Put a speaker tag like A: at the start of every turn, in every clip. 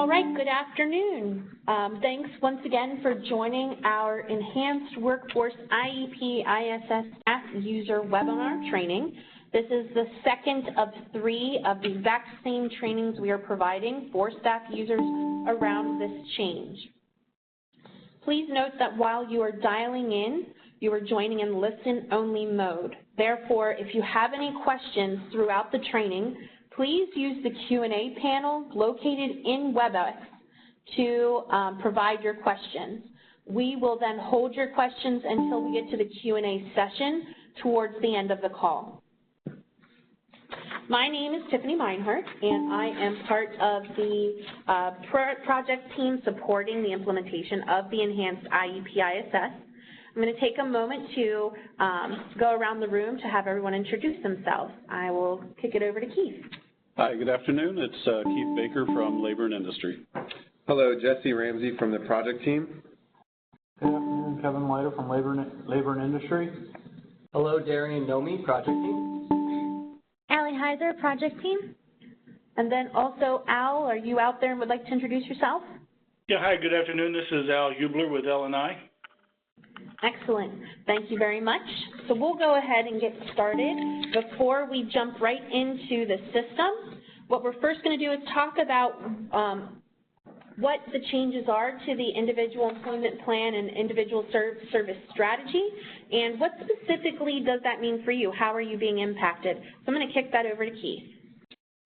A: All right, good afternoon. Thanks once again for joining our Enhanced Workforce IEP ISS Staff User Webinar training. This is the second of 3 of the exact same trainings we are providing for staff users around this change. Please note that while you are dialing in, you are joining in listen-only mode. Therefore, if you have any questions throughout the training, please use the Q&A panel located in WebEx to provide your questions. We will then hold your questions until we get to the Q&A session towards the end of the call. My name is Tiffany Meinhardt, and I am part of the project team supporting the implementation of the Enhanced IEP ISS. I'm going to take a moment to go around the room to have everyone introduce themselves. I will kick it over to Keith.
B: Hi, good afternoon. It's Keith Baker from Labor and Industry.
C: Hello, Jesse Ramsey from the project team.
D: Good afternoon, Kevin Leiter from Labor and Industry.
E: Hello, Darian Nomi, project team.
F: Allie Heiser, project team.
A: And then also, Al, are you out there and would like to introduce yourself?
G: Yeah, hi, good afternoon. This is Al Hubler with L&I.
A: Excellent. Thank you very much. So we'll go ahead and get started. Before we jump right into the system, what we're first going to do is talk about what the changes are to the individual employment plan and individual service strategy, and what specifically does that mean for you? How are you being impacted? So I'm going to kick that over to Keith.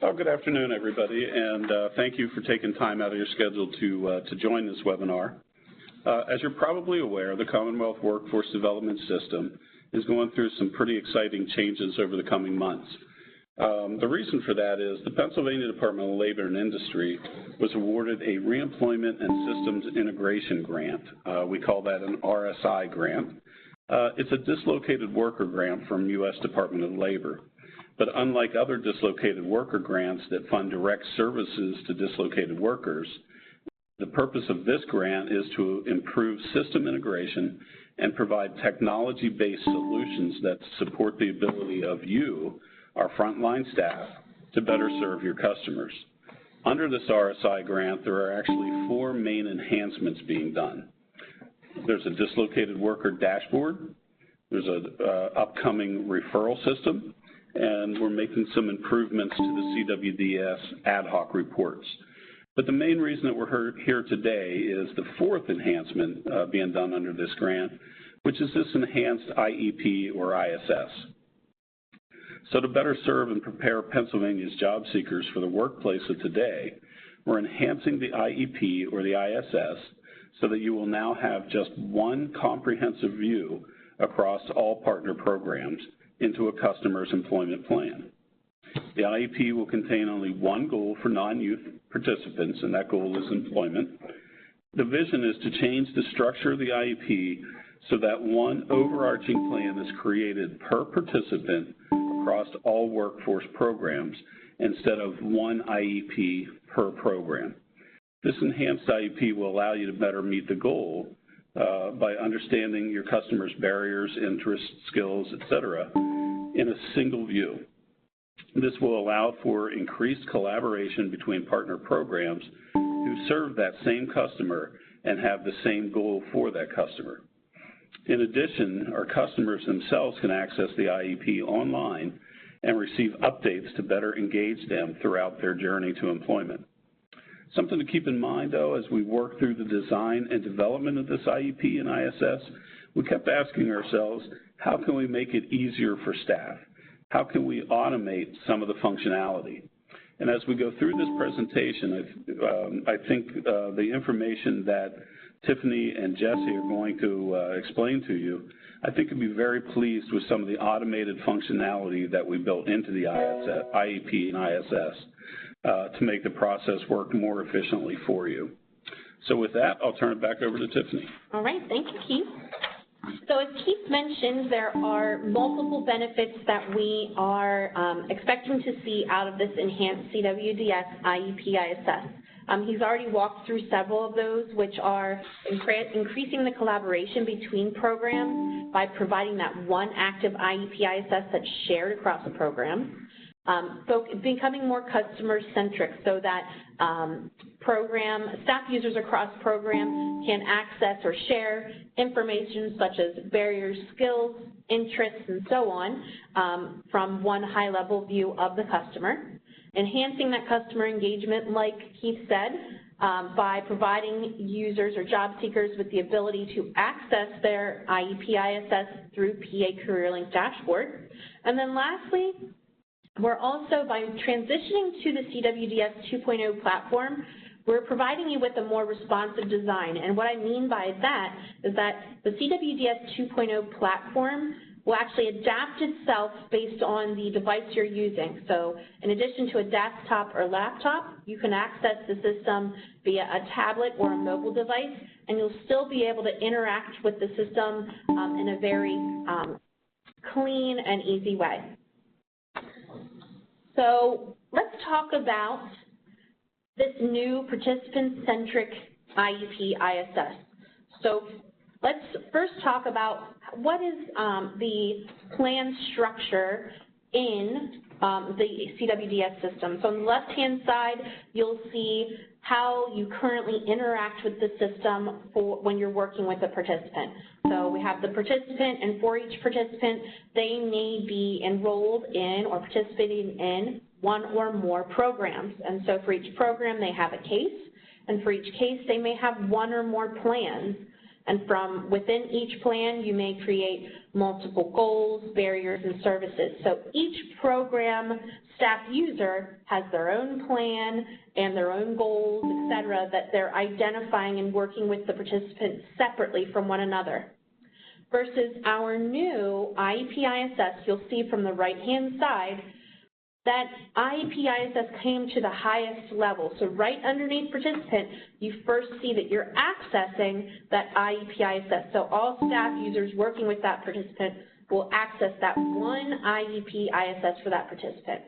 B: Oh, good afternoon, everybody, and thank you for taking time out of your schedule to join this webinar. As you're probably aware, the Commonwealth Workforce Development System is going through some pretty exciting changes over the coming months. The reason for that is the Pennsylvania Department of Labor and Industry was awarded a Reemployment and Systems Integration Grant. We call that an RSI grant. It's a dislocated worker grant from U.S. Department of Labor. But unlike other dislocated worker grants that fund direct services to dislocated workers, the purpose of this grant is to improve system integration and provide technology-based solutions that support the ability of you, our frontline staff, to better serve your customers. Under this RSI grant, there are actually 4 main enhancements being done. There's a dislocated worker dashboard, there's an upcoming referral system, and we're making some improvements to the CWDS ad hoc reports. But the main reason that we're here today is the 4th enhancement being done under this grant, which is this enhanced IEP or ISS. So to better serve and prepare Pennsylvania's job seekers for the workplace of today, we're enhancing the IEP or the ISS so that you will now have just one comprehensive view across all partner programs into a customer's employment plan. The IEP will contain only one goal for non-youth participants, and that goal is employment. The vision is to change the structure of the IEP so that one overarching plan is created per participant across all workforce programs instead of one IEP per program. This enhanced IEP will allow you to better meet the goal by understanding your customer's barriers, interests, skills, etc., in a single view. This will allow for increased collaboration between partner programs who serve that same customer and have the same goal for that customer. In addition, our customers themselves can access the IEP online and receive updates to better engage them throughout their journey to employment. Something to keep in mind, though, as we work through the design and development of this IEP and ISS, we kept asking ourselves, how can we make it easier for staff? How can we automate some of the functionality? And as we go through this presentation, I think the information that Tiffany and Jesse are going to explain to you, I think you'll be very pleased with some of the automated functionality that we built into the IEP and ISS to make the process work more efficiently for you. So with that, I'll turn it back over to Tiffany.
A: All right, thank you, Keith. So as Keith mentioned, there are multiple benefits that we are expecting to see out of this enhanced CWDS IEP ISS. He's already walked through several of those, which are increasing the collaboration between programs by providing that one active IEP ISS that's shared across the program. becoming more customer-centric so that staff users across programs can access or share information such as barriers, skills, interests, and so on from one high-level view of the customer. Enhancing that customer engagement, like Keith said, by providing users or job seekers with the ability to access their IEP ISS through PA CareerLink dashboard. And then lastly, we're also, by transitioning to the CWDS 2.0 platform, we're providing you with a more responsive design. And what I mean by that is that the CWDS 2.0 platform will actually adapt itself based on the device you're using. So in addition to a desktop or laptop, you can access the system via a tablet or a mobile device, and you'll still be able to interact with the system in a very clean and easy way. So let's talk about this new participant-centric IEP ISS. So let's first talk about what is the plan structure in the CWDS system. So on the left-hand side, you'll see how you currently interact with the system when you're working with a participant. So we have the participant, and for each participant, they may be enrolled in or participating in one or more programs. And so for each program, they have a case, and for each case, they may have one or more plans. And from within each plan, you may create multiple goals, barriers, and services. So each program staff user has their own plan and their own goals, et cetera, that they're identifying and working with the participants separately from one another. Versus our new IEP ISS, you'll see from the right-hand side, that IEP ISS came to the highest level. So right underneath participant, you first see that you're accessing that IEP ISS. So all staff users working with that participant will access that one IEP ISS for that participant.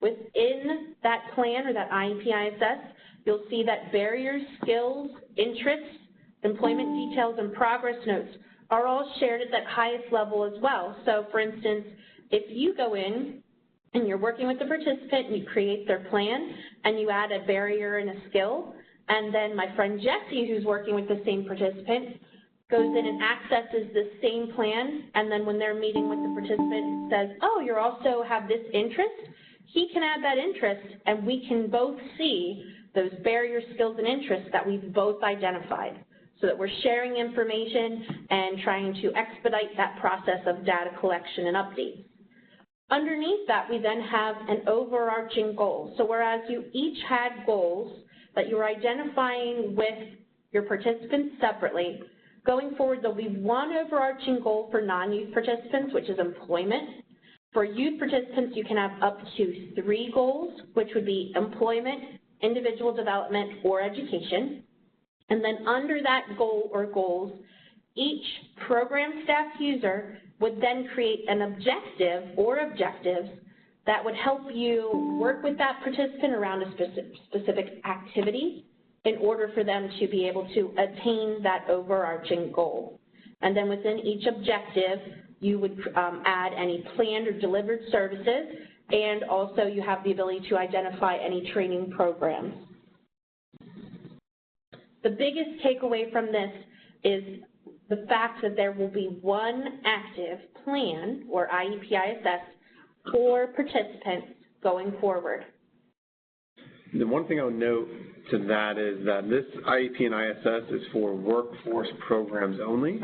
A: Within that plan or that IEP ISS, you'll see that barriers, skills, interests, employment details, and progress notes are all shared at that highest level as well. So for instance, if you go in and you're working with the participant and you create their plan and you add a barrier and a skill, and then my friend Jessie, who's working with the same participant, goes in and accesses the same plan, and then when they're meeting with the participant says, oh, you also have this interest, he can add that interest and we can both see those barriers, skills, and interests that we've both identified, so that we're sharing information and trying to expedite that process of data collection and updates. Underneath that, we then have an overarching goal. So whereas you each had goals that you were identifying with your participants separately, going forward there'll be one overarching goal for non-youth participants, which is employment. For youth participants, you can have up to 3 goals, which would be employment, individual development, or education. And then under that goal or goals, each program staff user would then create an objective or objectives that would help you work with that participant around a specific activity in order for them to be able to attain that overarching goal. And then within each objective, you would add any planned or delivered services, and also you have the ability to identify any training programs. The biggest takeaway from this is the fact that there will be one active plan, or IEP ISS, for participants going forward.
C: The one thing I would note to that is that this IEP and ISS is for workforce programs only.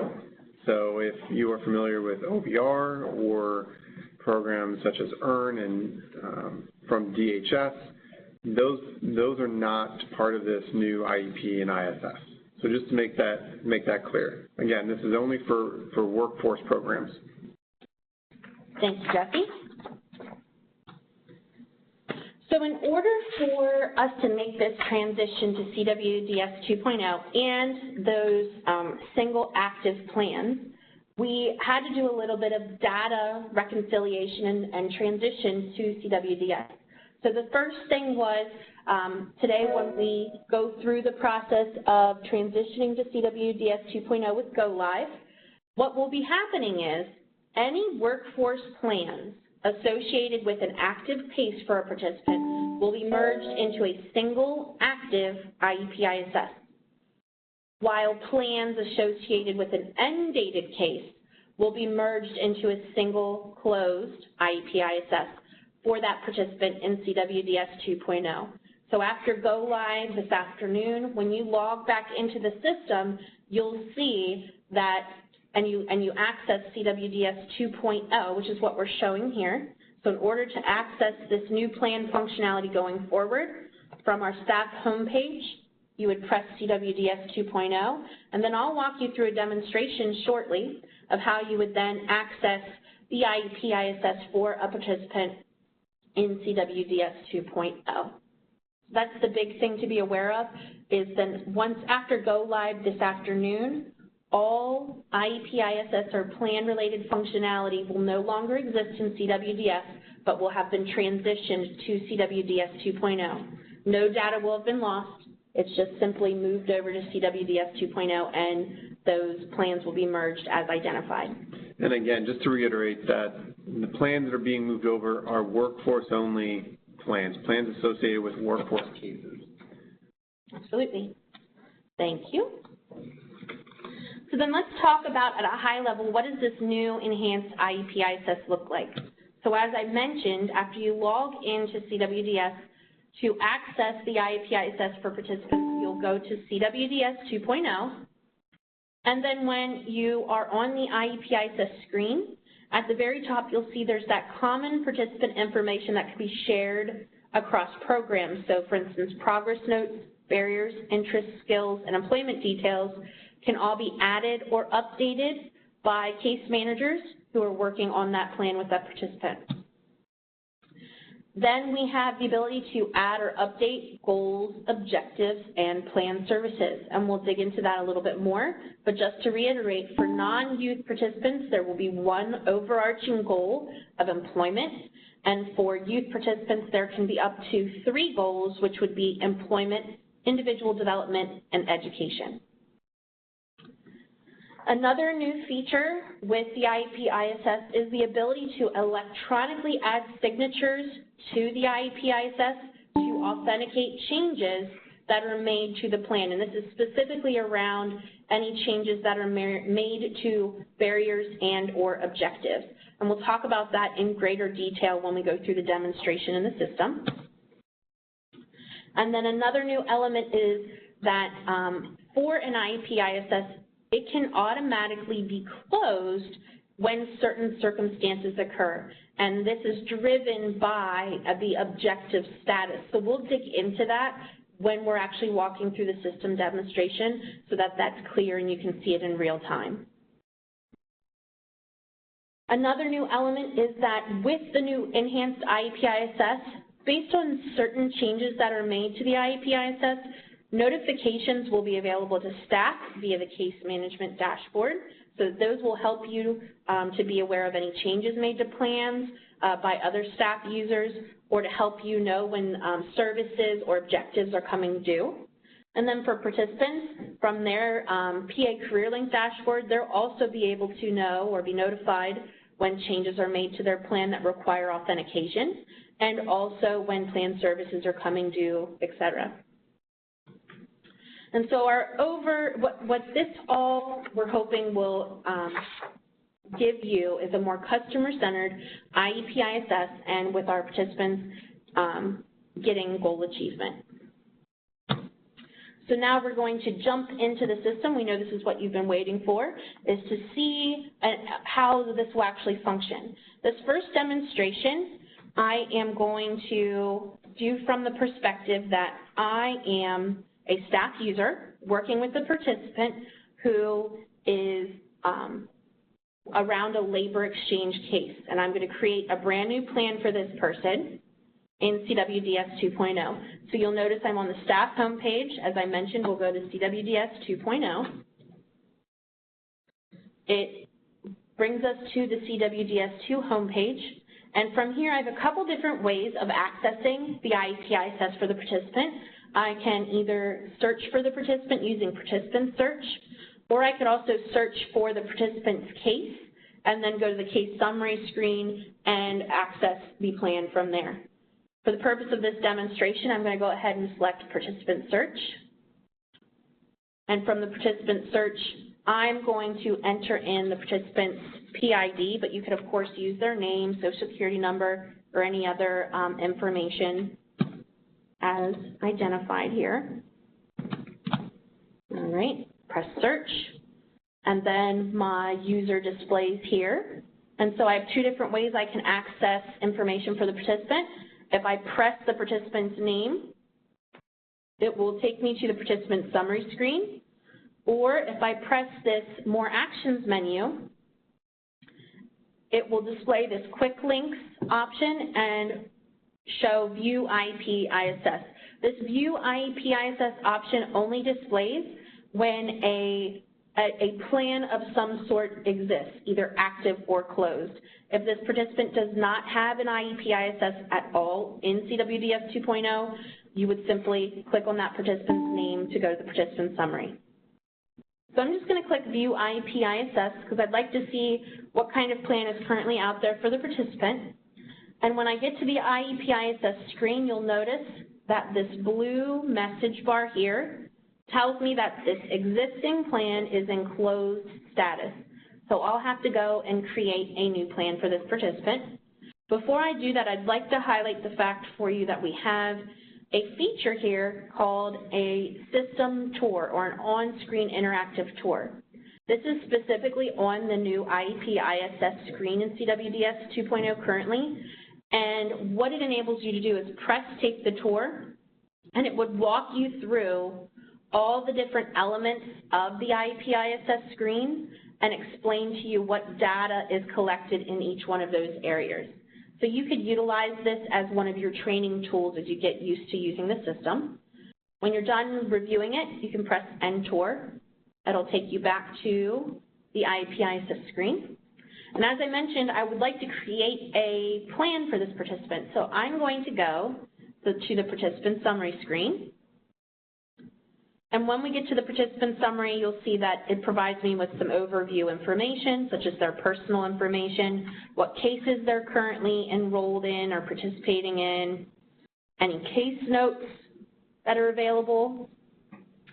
C: So if you are familiar with OBR or programs such as EARN and from DHS, those are not part of this new IEP and ISS. So just to make that clear. Again, this is only for workforce programs.
A: Thanks, Jesse. So in order for us to make this transition to CWDS 2.0 and those single active plans, we had to do a little bit of data reconciliation and transition to CWDS. So the first thing was today when we go through the process of transitioning to CWDS 2.0 with Go Live, what will be happening is any workforce plans associated with an active case for a participant will be merged into a single active IEP ISS, while plans associated with an undated case will be merged into a single closed IEP ISS for that participant in CWDS 2.0. So after go live this afternoon, when you log back into the system, you'll see that, and you access CWDS 2.0, which is what we're showing here. So in order to access this new plan functionality going forward, from our staff homepage, you would press CWDS 2.0, and then I'll walk you through a demonstration shortly of how you would then access the IEP ISS for a participant in CWDS 2.0. That's the big thing to be aware of, is then once after go live this afternoon, all IEP ISS or plan-related functionality will no longer exist in CWDS, but will have been transitioned to CWDS 2.0. No data will have been lost. It's just simply moved over to CWDS 2.0, and those plans will be merged as identified.
C: And again, just to reiterate that the plans that are being moved over are workforce-only plans associated with workforce cases.
A: Absolutely. Thank you. So then let's talk about, at a high level, what does this new enhanced IEP ISS look like? So as I mentioned, after you log into CWDS, to access the IEP ISS for participants, you'll go to CWDS 2.0, and then when you are on the IEP ISS screen, at the very top you'll see there's that common participant information that can be shared across programs. So for instance, progress notes, barriers, interests, skills, and employment details can all be added or updated by case managers who are working on that plan with that participant. Then we have the ability to add or update goals, objectives, and plan services, and we'll dig into that a little bit more. But just to reiterate, for non-youth participants, there will be one overarching goal of employment, and for youth participants, there can be up to 3 goals, which would be employment, individual development, and education. Another new feature with the IEP ISS is the ability to electronically add signatures to the IEP ISS to authenticate changes that are made to the plan. And this is specifically around any changes that are made to barriers and or objectives. And we'll talk about that in greater detail when we go through the demonstration in the system. And then another new element is that for an IEP ISS, it can automatically be closed when certain circumstances occur. And this is driven by the objective status. So we'll dig into that when we're actually walking through the system demonstration so that that's clear and you can see it in real time. Another new element is that with the new enhanced IEP ISS, based on certain changes that are made to the IEP ISS, notifications will be available to staff via the case management dashboard. So those will help you to be aware of any changes made to plans by other staff users, or to help you know when services or objectives are coming due. And then for participants, from their PA Career Link dashboard, they'll also be able to know or be notified when changes are made to their plan that require authentication, and also when plan services are coming due, et cetera. And so what this all we're hoping will give you is a more customer-centered IEP ISS, and with our participants getting goal achievement. So now we're going to jump into the system. We know this is what you've been waiting for, is to see how this will actually function. This first demonstration I am going to do from the perspective that I am a staff user working with a participant who is around a labor exchange case. And I'm going to create a brand new plan for this person in CWDS 2.0. So you'll notice I'm on the staff homepage. As I mentioned, we'll go to CWDS 2.0. It brings us to the CWDS 2 homepage. And from here, I have a couple different ways of accessing the IEP ISS for the participant. I can either search for the participant using participant search, or I could also search for the participant's case and then go to the case summary screen and access the plan from there. For the purpose of this demonstration, I'm going to go ahead and select participant search. And from the participant search, I'm going to enter in the participant's PID, but you could, of course, use their name, social security number, or any other information as identified here. All right, press search, and then my user displays here. And so I have two different ways I can access information for the participant. If I press the participant's name, it will take me to the participant summary screen. Or if I press this More Actions menu, it will display this Quick Links option and show View IEP ISS. This View IEP ISS option only displays when a plan of some sort exists, either active or closed. If this participant does not have an IEP ISS at all in CWDS 2.0, you would simply click on that participant's name to go to the participant summary. So I'm just going to click View IEP ISS because I'd like to see what kind of plan is currently out there for the participant. And when I get to the IEP ISS screen, you'll notice that this blue message bar here tells me that this existing plan is in closed status. So I'll have to go and create a new plan for this participant. Before I do that, I'd like to highlight the fact for you that we have a feature here called a system tour or an on-screen interactive tour. This is specifically on the new IEP ISS screen in CWDS 2.0 currently, and what it enables you to do is press Take the Tour, and it would walk you through all the different elements of the IEP ISS screen and explain to you what data is collected in each one of those areas. So you could utilize this as one of your training tools as you get used to using the system. When you're done reviewing it, you can press End Tour. It'll take you back to the IEP ISS screen. And as I mentioned, I would like to create a plan for this participant. So I'm going to go to the participant summary screen. And when we get to the participant summary, you'll see that it provides me with some overview information, such as their personal information, what cases they're currently enrolled in or participating in, any case notes that are available.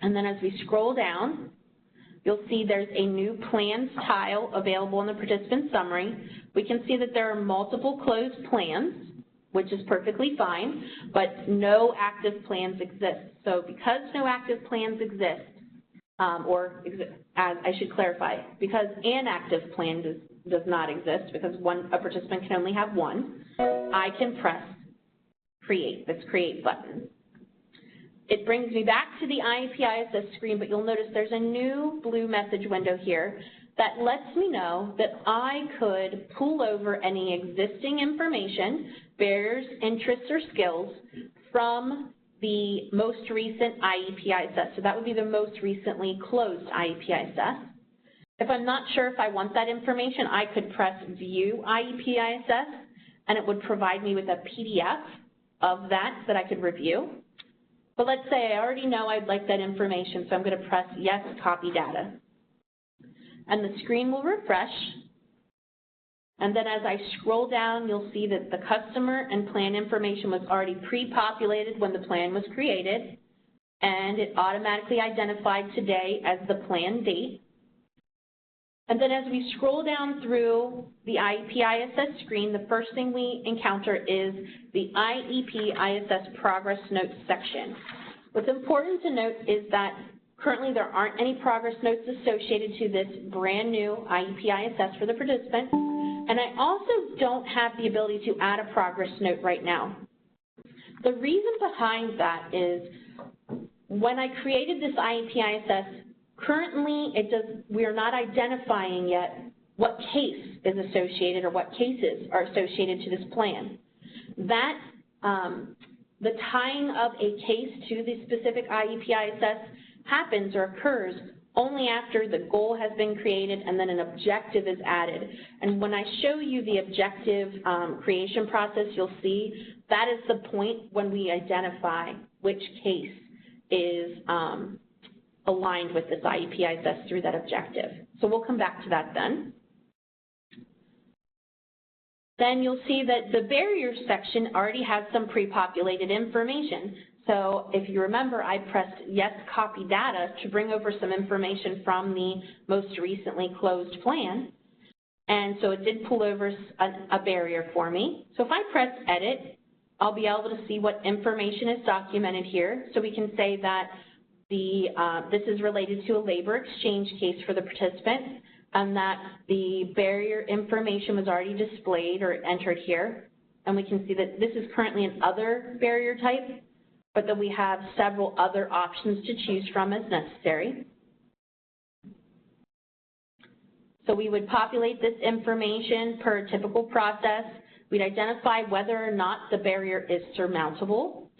A: And then as we scroll down, you'll see there's a new plans tile available in the participant summary. We can see that there are multiple closed plans, which is perfectly fine, but no active plans exist. So because no active plans exist, as I should clarify, because an active plan does not exist, because a participant can only have one, I can press Create, this Create button. It brings me back to the IEP ISS screen, but you'll notice there's a new blue message window here that lets me know that I could pull over any existing information, barriers, interests, or skills from the most recent IEP ISS. So that would be the most recently closed IEP ISS. If I'm not sure if I want that information, I could press View IEP ISS, and it would provide me with a PDF of that I could review. But let's say I already know I'd like that information, so I'm going to press Yes, Copy Data. And the screen will refresh. And then as I scroll down, you'll see that the customer and plan information was already pre-populated when the plan was created, and it automatically identified today as the plan date. And then as we scroll down through the IEP ISS screen, the first thing we encounter is the IEP ISS Progress Notes section. What's important to note is that currently there aren't any progress notes associated to this brand new IEP ISS for the participant, and I also don't have the ability to add a progress note right now. The reason behind that is when I created this IEP ISS, currently we are not identifying yet what case is associated or what cases are associated to this plan. That, the tying of a case to the specific IEP ISS happens or occurs only after the goal has been created and then an objective is added. And when I show you the objective creation process, you'll see that is the point when we identify which case is aligned with this IEP ISS through that objective. So we'll come back to that then. then you'll see that the barriers section already has some pre-populated information. So if you remember, I pressed yes, copy data to bring over some information from the most recently closed plan. And so it did pull over a barrier for me. So if I press edit, I'll be able to see what information is documented here. So we can say that this is related to a labor exchange case for the participant, and that the barrier information was already displayed or entered here. And we can see that this is currently an other barrier type, but that we have several other options to choose from as necessary. So we would populate this information per a typical process. We'd identify whether or not the barrier is surmountable.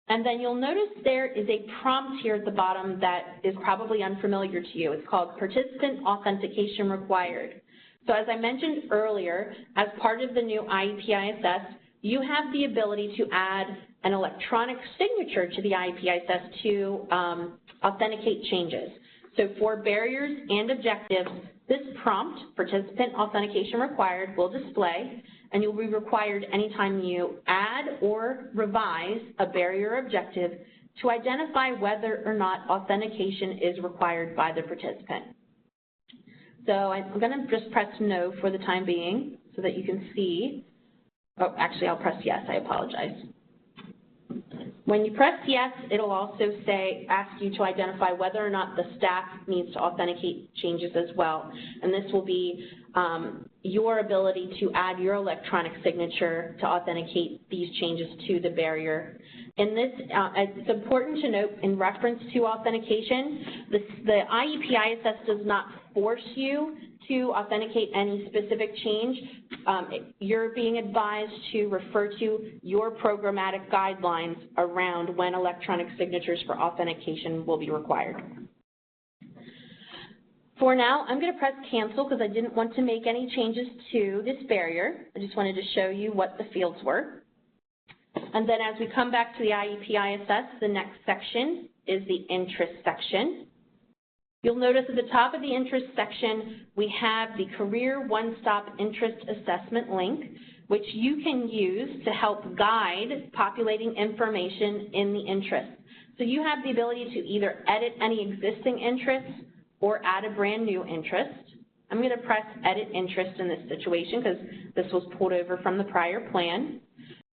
A: And then you'll notice there is a prompt here at the bottom that is probably unfamiliar to you. It's called Participant Authentication Required. So as I mentioned earlier, as part of the new IEP ISS, you have the ability to add an electronic signature to the IEP ISS to authenticate changes. So for barriers and objectives, this prompt, Participant Authentication Required, will display, and you'll be required anytime you add or revise a barrier or objective to identify whether or not authentication is required by the participant. So I'm going to just press no for the time being so that you can see. Oh, actually, I'll press yes. I apologize. When you press yes, it'll also ask you to identify whether or not the staff needs to authenticate changes as well. And this will be your ability to add your electronic signature to authenticate these changes to the barrier. In this, it's important to note in reference to authentication, the IEP ISS does not force you to authenticate any specific change. You're being advised to refer to your programmatic guidelines around when electronic signatures for authentication will be required. For now, I'm going to press cancel because I didn't want to make any changes to this barrier. I just wanted to show you what the fields were. And then as we come back to the IEP ISS, the next section is the interest section. You'll notice at the top of the interest section, we have the Career One-Stop Interest Assessment link, which you can use to help guide populating information in the interest. So you have the ability to either edit any existing interests or add a brand new interest. I'm going to press Edit Interest in this situation because this was pulled over from the prior plan.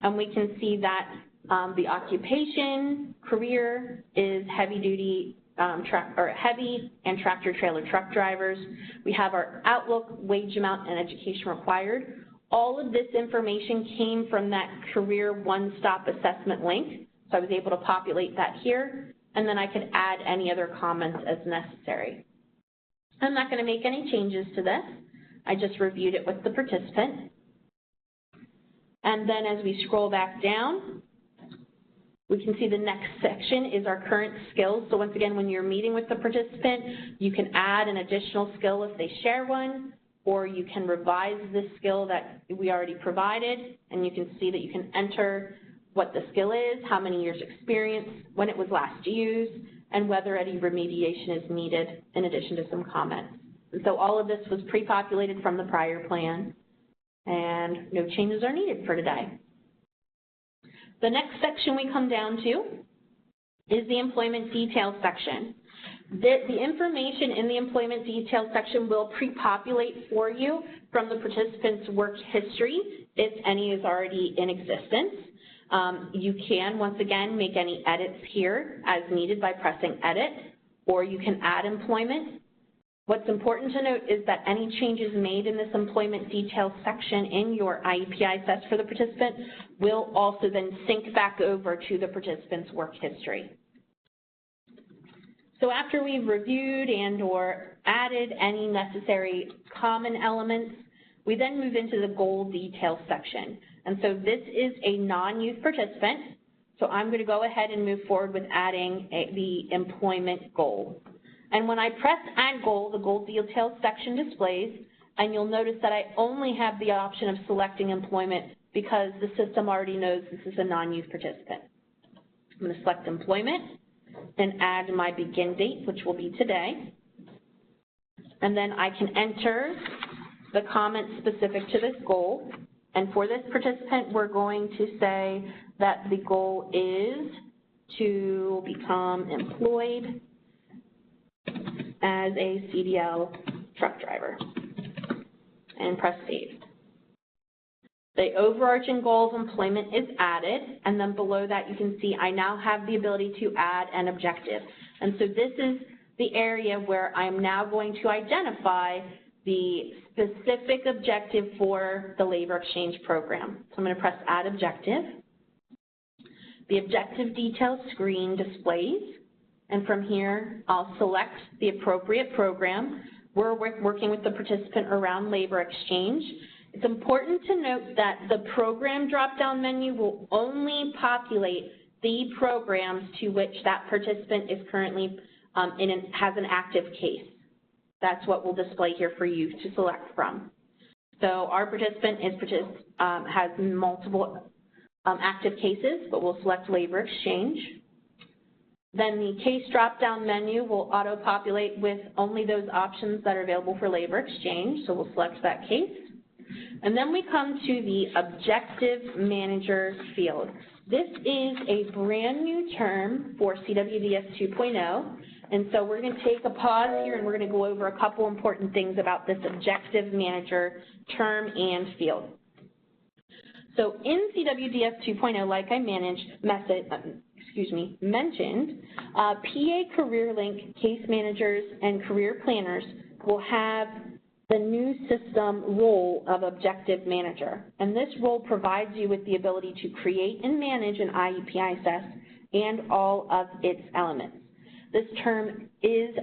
A: And we can see that the occupation, career is heavy-duty heavy and tractor-trailer truck drivers. We have our outlook, wage amount, and education required. All of this information came from that Career One-Stop Assessment link, so I was able to populate that here, and then I could add any other comments as necessary. I'm not going to make any changes to this. I just reviewed it with the participant. And then as we scroll back down, we can see the next section is our current skills. So once again, when you're meeting with the participant, you can add an additional skill if they share one, or you can revise this skill that we already provided, and you can see that you can enter what the skill is, how many years experience, when it was last used, and whether any remediation is needed in addition to some comments. And so all of this was pre-populated from the prior plan, and no changes are needed for today. The next section we come down to is the employment details section. The information in the employment details section will pre-populate for you from the participant's work history, if any is already in existence. You can, once again, make any edits here as needed by pressing Edit, or you can add employment. What's important to note is that any changes made in this employment details section in your IEP ISS for the participant will also then sync back over to the participant's work history. So after we've reviewed and or added any necessary common elements, we then move into the goal details section. And so this is a non-youth participant, so I'm going to go ahead and move forward with adding the employment goal. And when I press Add Goal, the Goal Details section displays, and you'll notice that I only have the option of selecting employment because the system already knows this is a non-youth participant. I'm going to select employment and add my begin date, which will be today. And then I can enter the comments specific to this goal. And for this participant, we're going to say that the goal is to become employed as a CDL truck driver, and press save. The overarching goal of employment is added, and then below that you can see I now have the ability to add an objective. And so this is the area where I'm now going to identify the specific objective for the labor exchange program. So I'm going to press add objective. The objective details screen displays, and from here I'll select the appropriate program. We're working with the participant around labor exchange. It's important to note that the program drop-down menu will only populate the programs to which that participant is currently has an active case. That's what we'll display here for you to select from. So our participant has multiple active cases, but we'll select labor exchange. Then the case drop-down menu will auto-populate with only those options that are available for labor exchange, so we'll select that case. And then we come to the Objective Manager field. This is a brand new term for CWDS 2.0, and so we're going to take a pause here and we're going to go over a couple important things about this Objective Manager term and field. So in CWDS 2.0, like I mentioned, PA Career Link case managers and career planners will have the new system role of Objective Manager. And this role provides you with the ability to create and manage an IEP ISS and all of its elements. This term is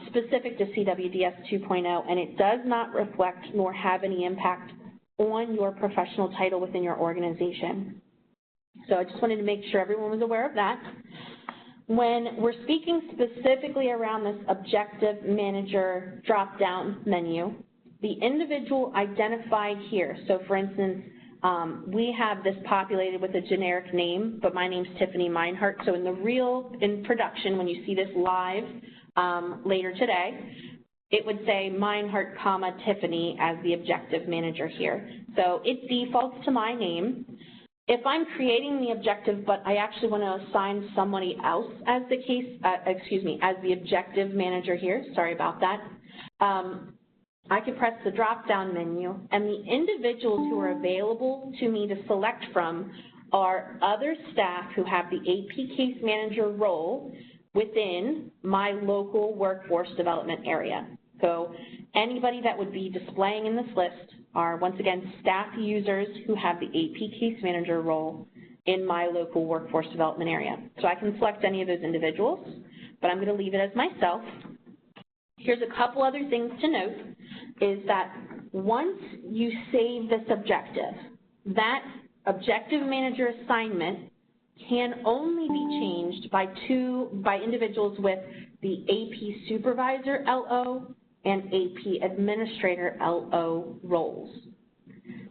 A: specific to CWDS 2.0, and it does not reflect nor have any impact on your professional title within your organization. So I just wanted to make sure everyone was aware of that. When we're speaking specifically around this Objective Manager drop-down menu, the individual identified here, so for instance, we have this populated with a generic name, but my name's Tiffany Meinhardt, so in production, when you see this live later today, it would say Meinhardt, Tiffany as the Objective Manager here. So it defaults to my name. If I'm creating the objective, but I actually want to assign somebody else as the as the Objective Manager here, sorry about that, I can press the drop-down menu, and the individuals who are available to me to select from are other staff who have the AP Case Manager role within my local workforce development area. So anybody that would be displaying in this list are, once again, staff users who have the AP Case Manager role in my local workforce development area. So I can select any of those individuals, but I'm going to leave it as myself. Here's a couple other things to note, is that once you save this objective, that Objective Manager assignment can only be changed by individuals with the AP Supervisor LO and AP Administrator LO roles.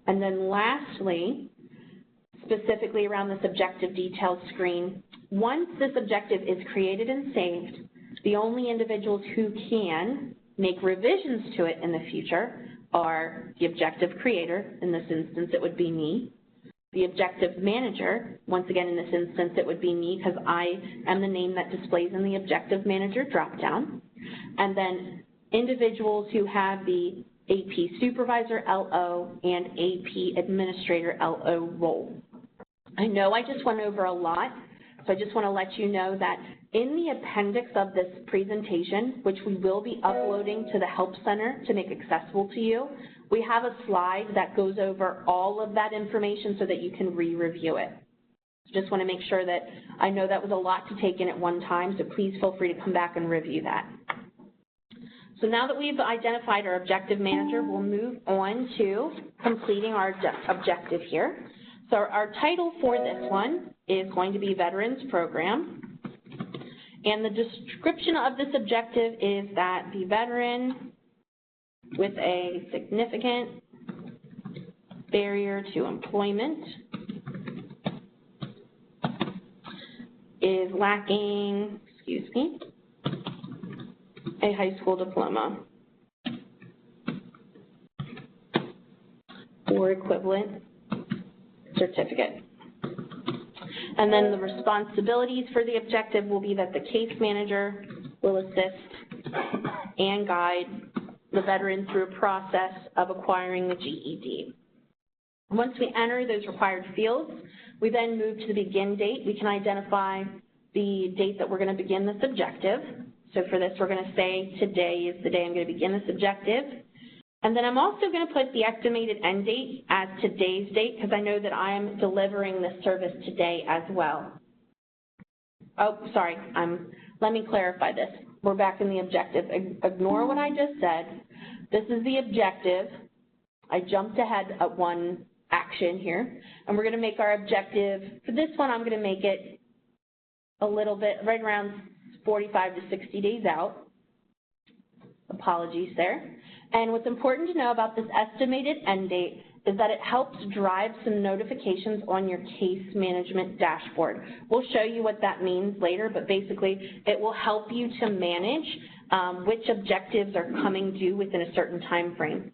A: And then lastly, specifically around this objective details screen, once this objective is created and saved, the only individuals who can make revisions to it in the future are the objective creator, in this instance it would be me, the Objective Manager, once again in this instance it would be me because I am the name that displays in the Objective Manager dropdown, and then individuals who have the AP Supervisor LO and AP Administrator LO role. I know I just went over a lot, so I just want to let you know that in the appendix of this presentation, which we will be uploading to the Help Center to make accessible to you, we have a slide that goes over all of that information so that you can re-review it. Just want to make sure that, I know that was a lot to take in at one time, so please feel free to come back and review that. So now that we've identified our Objective Manager, we'll move on to completing our objective here. So our title for this one is going to be Veterans Program. And the description of this objective is that the veteran with a significant barrier to employment is lacking, a high school diploma. or equivalent certificate. And then the responsibilities for the objective will be that the case manager will assist and guide the veteran through a process of acquiring the GED. Once we enter those required fields, we then move to the begin date. We can identify the date that we're going to begin this objective. So for this, we're going to say today is the day I'm going to begin this objective. And then I'm also going to put the estimated end date as today's date because I know that I am delivering this service today as well. Oh, sorry, let me clarify this. We're back in the objective. Ignore what I just said. This is the objective. I jumped ahead at one action here, and we're going to make our objective. For this one, I'm going to make it a little bit, right around 45 to 60 days out. Apologies there. And what's important to know about this estimated end date is that it helps drive some notifications on your case management dashboard. We'll show you what that means later, but basically it will help you to manage which objectives are coming due within a certain time frame.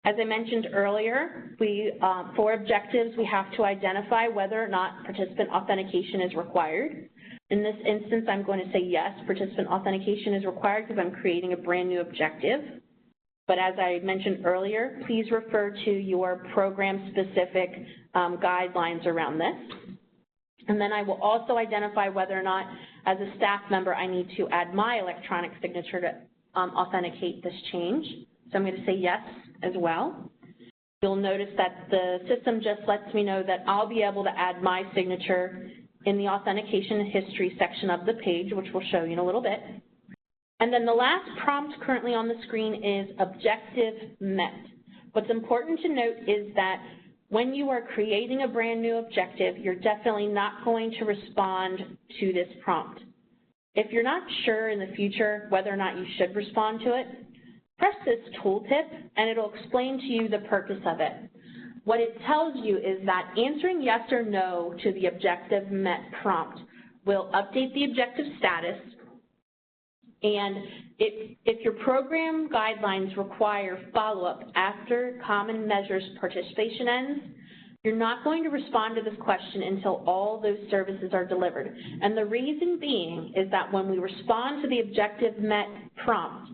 A: As I mentioned earlier, for objectives, we have to identify whether or not participant authentication is required. In this instance, I'm going to say yes, participant authentication is required because I'm creating a brand new objective. But as I mentioned earlier, please refer to your program-specific guidelines around this. And then I will also identify whether or not, as a staff member, I need to add my electronic signature to authenticate this change. So I'm going to say yes as well. You'll notice that the system just lets me know that I'll be able to add my signature in the authentication history section of the page, which we'll show you in a little bit. And then the last prompt currently on the screen is objective met. What's important to note is that when you are creating a brand new objective, you're definitely not going to respond to this prompt. If you're not sure in the future whether or not you should respond to it, press this tooltip and it'll explain to you the purpose of it. What it tells you is that answering yes or no to the objective met prompt will update the objective status. And if your program guidelines require follow-up after common measures participation ends, you're not going to respond to this question until all those services are delivered. And the reason being is that when we respond to the objective met prompt,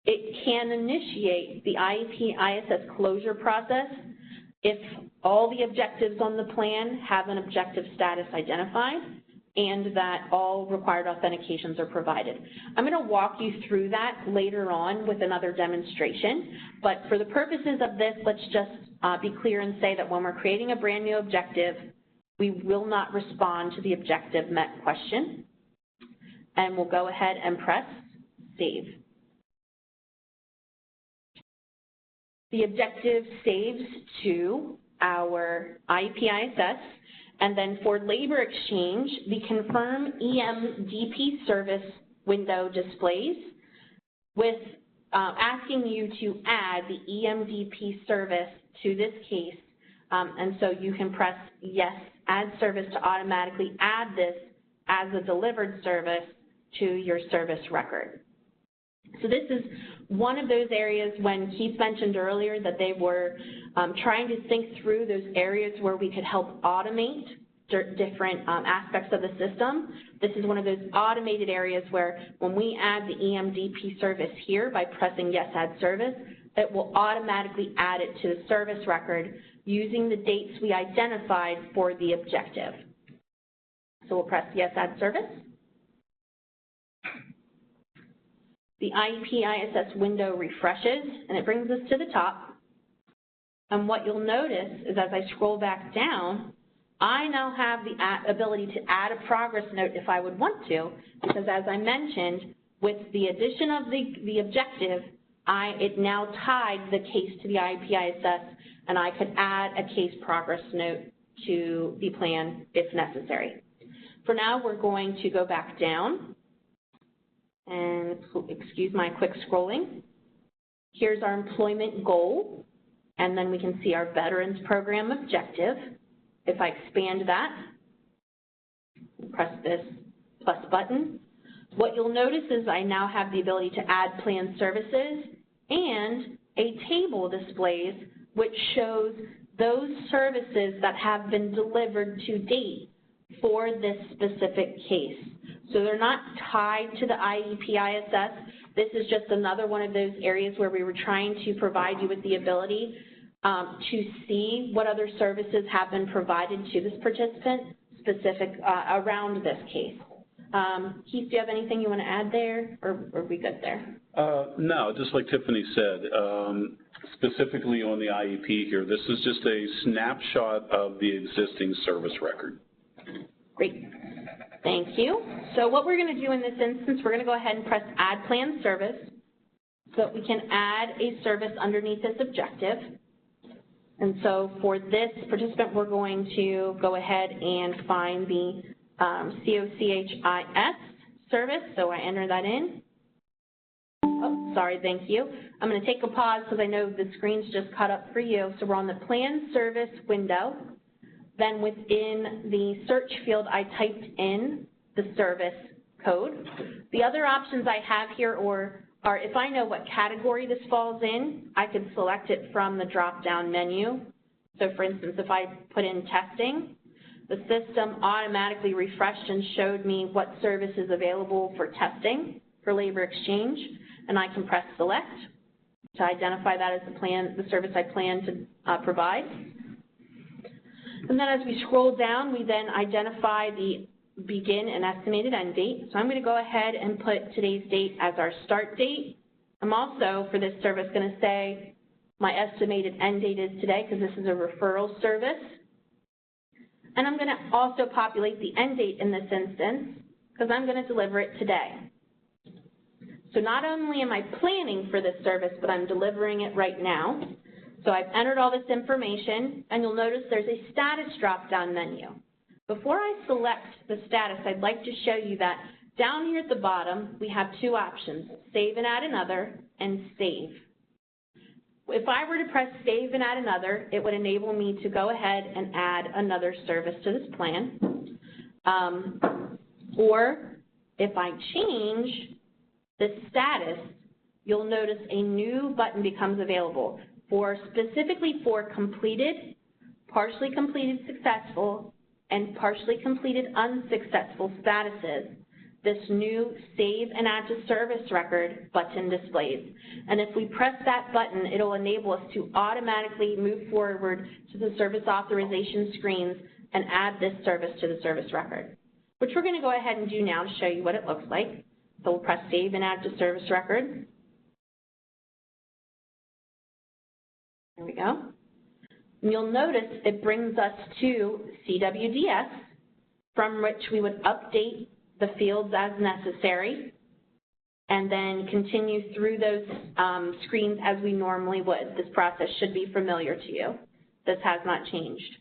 A: it can initiate the IEP ISS closure process if all the objectives on the plan have an objective status identified and that all required authentications are provided. I'm going to walk you through that later on with another demonstration, but for the purposes of this, let's just be clear and say that when we're creating a brand new objective, we will not respond to the objective met question, and we'll go ahead and press save. The objective saves to our IEP ISS, and then for labor exchange, the confirm EMDP service window displays with asking you to add the EMDP service to this case, and so you can press yes, add service to automatically add this as a delivered service to your service record. So this is one of those areas when Keith mentioned earlier that they were trying to think through those areas where we could help automate different aspects of the system. This is one of those automated areas where when we add the EMDP service here by pressing yes, add service, it will automatically add it to the service record using the dates we identified for the objective. So we'll press yes, add service. The IEP ISS window refreshes, and it brings us to the top. And what you'll notice is as I scroll back down, I now have the ability to add a progress note if I would want to, because as I mentioned, with the addition of the objective, it now tied the case to the IEP ISS, and I could add a case progress note to the plan if necessary. For now, we're going to go back down. And excuse my quick scrolling. Here's our employment goal, and then we can see our Veterans Program objective. If I expand that, press this plus button, what you'll notice is I now have the ability to add plan services, and a table displays which shows those services that have been delivered to date for this specific case. So they're not tied to the IEP ISS. This is just another one of those areas where we were trying to provide you with the ability to see what other services have been provided to this participant specific around this case. Keith, do you have anything you want to add there, or are we good there?
B: No, just like Tiffany said, specifically on the IEP here, this is just a snapshot of the existing service record.
A: Great. Thank you. So what we're going to do in this instance, we're going to go ahead and press Add Plan Service so that we can add a service underneath this objective. And so for this participant, we're going to go ahead and find the CWDS service. So I enter that in. Oh, sorry, thank you. I'm going to take a pause because I know the screen's just caught up for you. So we're on the Plan Service window. Then within the search field, I typed in the service code. The other options I have here are if I know what category this falls in, I could select it from the drop-down menu. So for instance, if I put in testing, the system automatically refreshed and showed me what service is available for testing for labor exchange, and I can press select to identify that as the service I plan to provide. And then as we scroll down, we then identify the begin and estimated end date. So I'm going to go ahead and put today's date as our start date. I'm also, for this service, going to say my estimated end date is today because this is a referral service. And I'm going to also populate the end date in this instance because I'm going to deliver it today. So not only am I planning for this service, but I'm delivering it right now. So I've entered all this information, and you'll notice there's a status drop-down menu. Before I select the status, I'd like to show you that down here at the bottom, we have two options, Save and Add Another, and Save. If I were to press Save and Add Another, it would enable me to go ahead and add another service to this plan. Or if I change the status, you'll notice a new button becomes available specifically for completed, partially completed successful, and partially completed unsuccessful statuses. This new Save and Add to Service Record button displays. And if we press that button, it'll enable us to automatically move forward to the service authorization screens and add this service to the service record, which we're going to go ahead and do now to show you what it looks like. So we'll press Save and Add to Service Record. There we go. And you'll notice it brings us to CWDS, from which we would update the fields as necessary, and then continue through those screens as we normally would. This process should be familiar to you. This has not changed.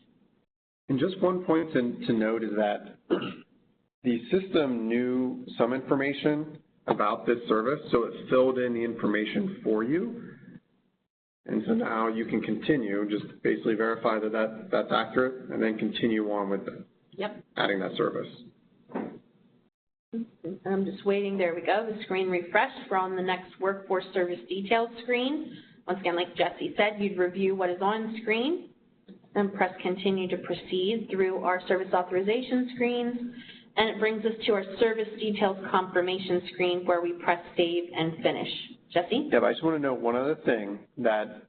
C: And just one point to note is that the system knew some information about this service, so it filled in the information for you. And so now you can continue, just basically verify that that's accurate, and then continue on with adding that service.
A: I'm just waiting. There we go. The screen refreshed. We're on the next Workforce Service Details screen. Once again, like Jesse said, you'd review what is on screen and press Continue to proceed through our service authorization screens. And it brings us to our Service Details Confirmation screen where we press Save and Finish. Jesse?
C: Yeah, but I just want to note one other thing, that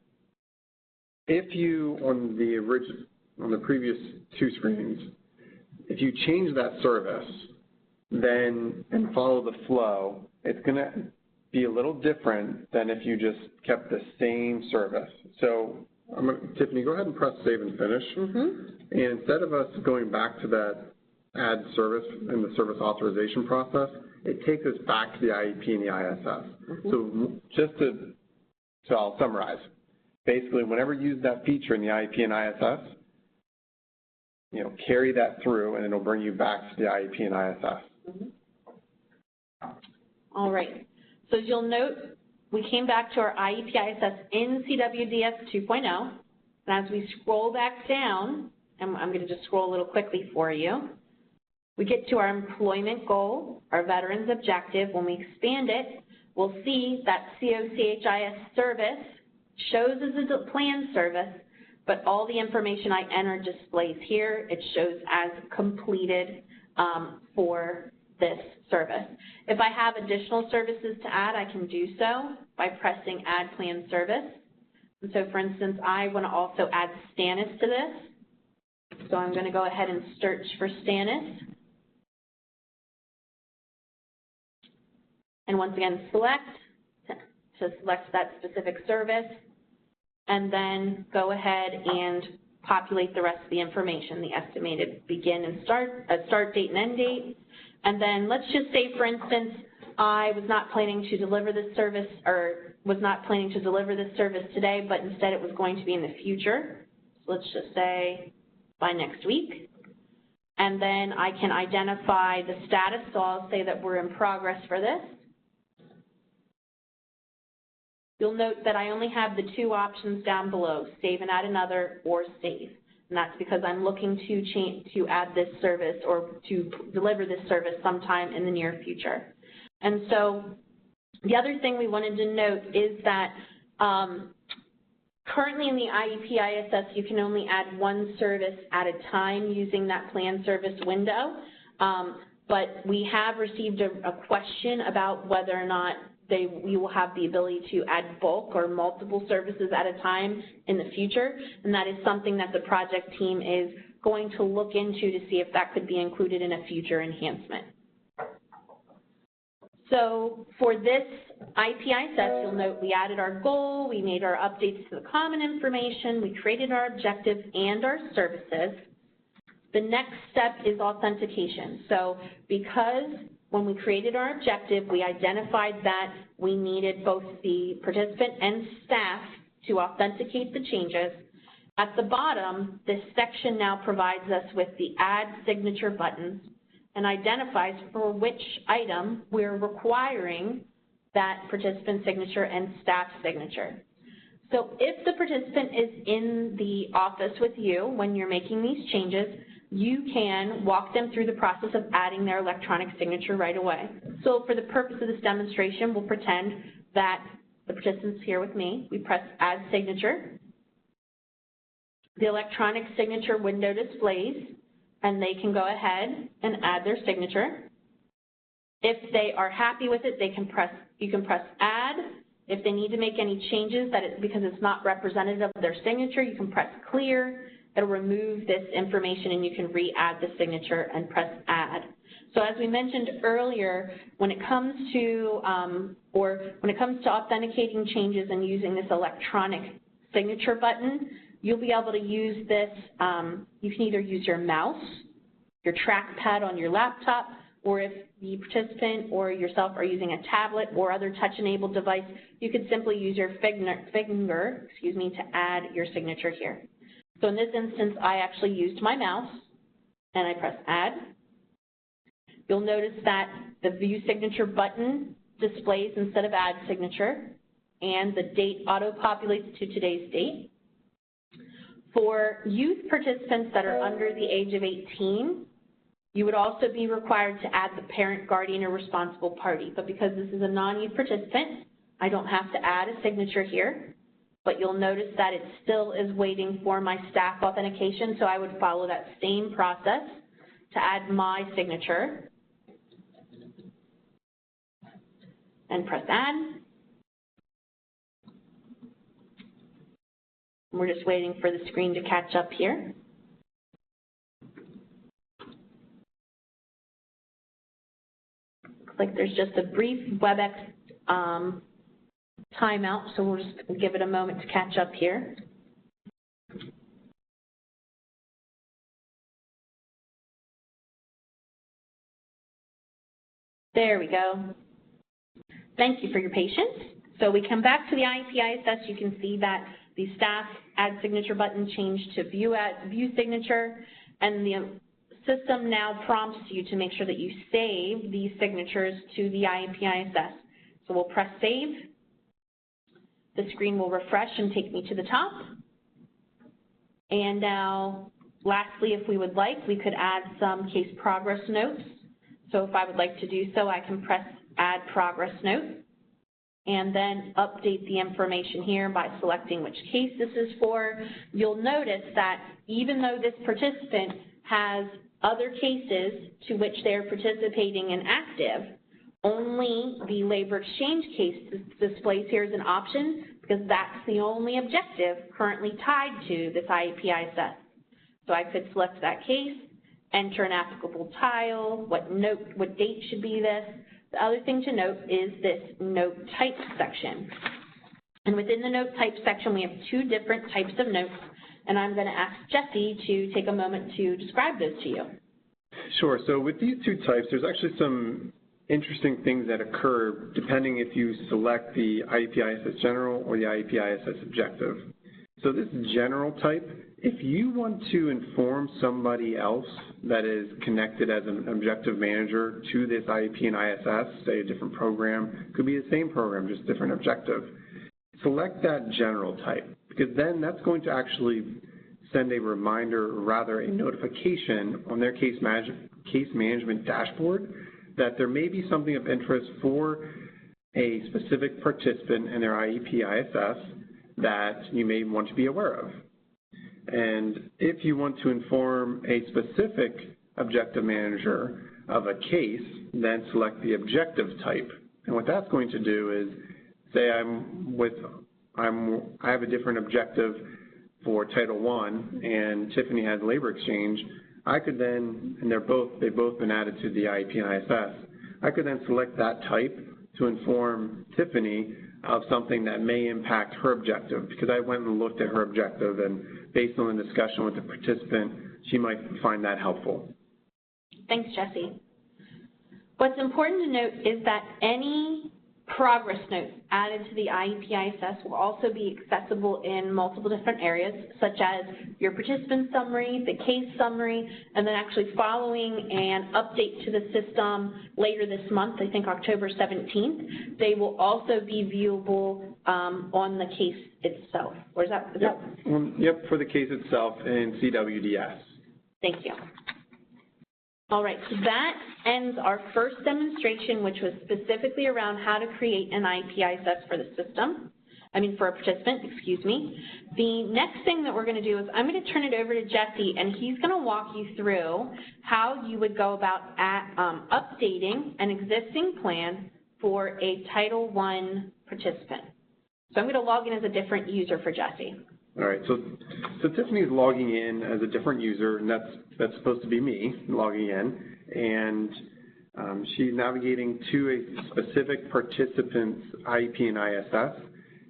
C: if you, on the previous two screens, if you change that service, then and follow the flow, it's going to be a little different than if you just kept the same service. So, Tiffany, go ahead and press Save and Finish. And instead of us going back to that add service in the service authorization process, it takes us back to the IEP and the ISS. So I'll summarize. Basically, whenever you use that feature in the IEP and ISS, carry that through, and it'll bring you back to the IEP and ISS.
A: All right. So as you'll note, we came back to our IEP ISS in CWDS 2.0. And as we scroll back down, and I'm going to just scroll a little quickly for you, we get to our employment goal, our veterans objective. When we expand it, we'll see that COCHIS service shows as a planned service, but all the information I enter displays here. It shows as completed for this service. If I have additional services to add, I can do so by pressing Add Planned Service. And so, for instance, I want to also add Stannis to this. So I'm going to go ahead and search for Stannis. And once again, select to select that specific service, and then go ahead and populate the rest of the information, the estimated begin and start date and end date. And then let's just say, for instance, I was not planning to deliver this service, or was not planning to deliver this service today, but instead it was going to be in the future. So let's just say by next week. And then I can identify the status, so I'll say that we're in progress for this. You'll note that I only have the two options down below, save and add another, or save. And that's because I'm looking to add this service or to deliver this service sometime in the near future. And so the other thing we wanted to note is that currently in the IEP ISS, you can only add one service at a time using that planned service window. But we have received a question about whether or not we will have the ability to add bulk or multiple services at a time in the future, and that is something that the project team is going to look into to see if that could be included in a future enhancement. So for this IEP ISS, you'll note we added our goal, we made our updates to the common information, we created our objectives and our services. The next step is authentication. So because when we created our objective, we identified that we needed both the participant and staff to authenticate the changes. At the bottom, this section now provides us with the Add Signature buttons and identifies for which item we're requiring that participant signature and staff signature. So if the participant is in the office with you when you're making these changes, you can walk them through the process of adding their electronic signature right away. So for the purpose of this demonstration, we'll pretend that the participant's here with me. We press Add Signature. The electronic signature window displays, and they can go ahead and add their signature. If they are happy with it, you can press Add. If they need to make any changes because it's not representative of their signature, you can press Clear. It'll remove this information and you can re-add the signature and press Add. So as we mentioned earlier, when it comes to authenticating changes and using this electronic signature button, you'll be able to use this. You can either use your mouse, your trackpad on your laptop, or if the participant or yourself are using a tablet or other touch-enabled device, you could simply use your finger to add your signature here. So in this instance, I actually used my mouse, and I press Add. You'll notice that the View Signature button displays instead of Add Signature, and the date auto-populates to today's date. For youth participants that are under the age of 18, you would also be required to add the parent, guardian, or responsible party. But because this is a non-youth participant, I don't have to add a signature here. But you'll notice that it still is waiting for my staff authentication, so I would follow that same process to add my signature and press Add. We're just waiting for the screen to catch up here. Looks like there's just a brief WebEx timeout, so we'll just give it a moment to catch up here. There we go. Thank you for your patience. So we come back to the IEP ISS. You can see that the staff Add Signature button changed to View Signature, and the system now prompts you to make sure that you save these signatures to the IEP ISS. So we'll press Save. The screen will refresh and take me to the top. And now, lastly, if we would like, we could add some case progress notes. So if I would like to do so, I can press Add Progress Note. and then update the information here by selecting which case this is for. You'll notice that even though this participant has other cases to which they're participating and active, only the labor exchange case displays here as an option because that's the only objective currently tied to this IEP ISS. So I could select that case, enter an applicable tile, what date should be this. The other thing to note is this note type section. And within the note type section, we have two different types of notes, and I'm going to ask Jesse to take a moment to describe those to you.
C: Sure. So with these two types, there's actually some interesting things that occur depending if you select the IEP ISS General or the IEP ISS Objective. So this general type, if you want to inform somebody else that is connected as an objective manager to this IEP and ISS, say a different program, could be the same program, just different objective, select that general type, because then that's going to actually send a reminder, or rather a notification on their case management dashboard that there may be something of interest for a specific participant in their IEP ISS that you may want to be aware of. And if you want to inform a specific objective manager of a case, then select the objective type. And what that's going to do is, say I have a different objective for Title I, and Tiffany has labor exchange, I could then, and they've both been added to the IEP and ISS, I could then select that type to inform Tiffany of something that may impact her objective, because I went and looked at her objective, and based on the discussion with the participant, she might find that helpful.
A: Thanks, Jesse. What's important to note is that any progress notes added to the IEP ISS will also be accessible in multiple different areas, such as your participant summary, the case summary, and then actually following an update to the system later this month, I think October 17th, they will also be viewable on the case itself. Or is that?
C: Yep, for the case itself in CWDS.
A: Thank you. All right, so that ends our first demonstration, which was specifically around how to create an IEP ISS for the system, for a participant, excuse me. The next thing that we're going to do is I'm going to turn it over to Jesse, and he's going to walk you through how you would go about updating an existing plan for a Title I participant. So I'm going to log in as a different user for Jesse.
C: All right, so Tiffany's logging in as a different user, and that's supposed to be me logging in, and she's navigating to a specific participant's IEP and ISS.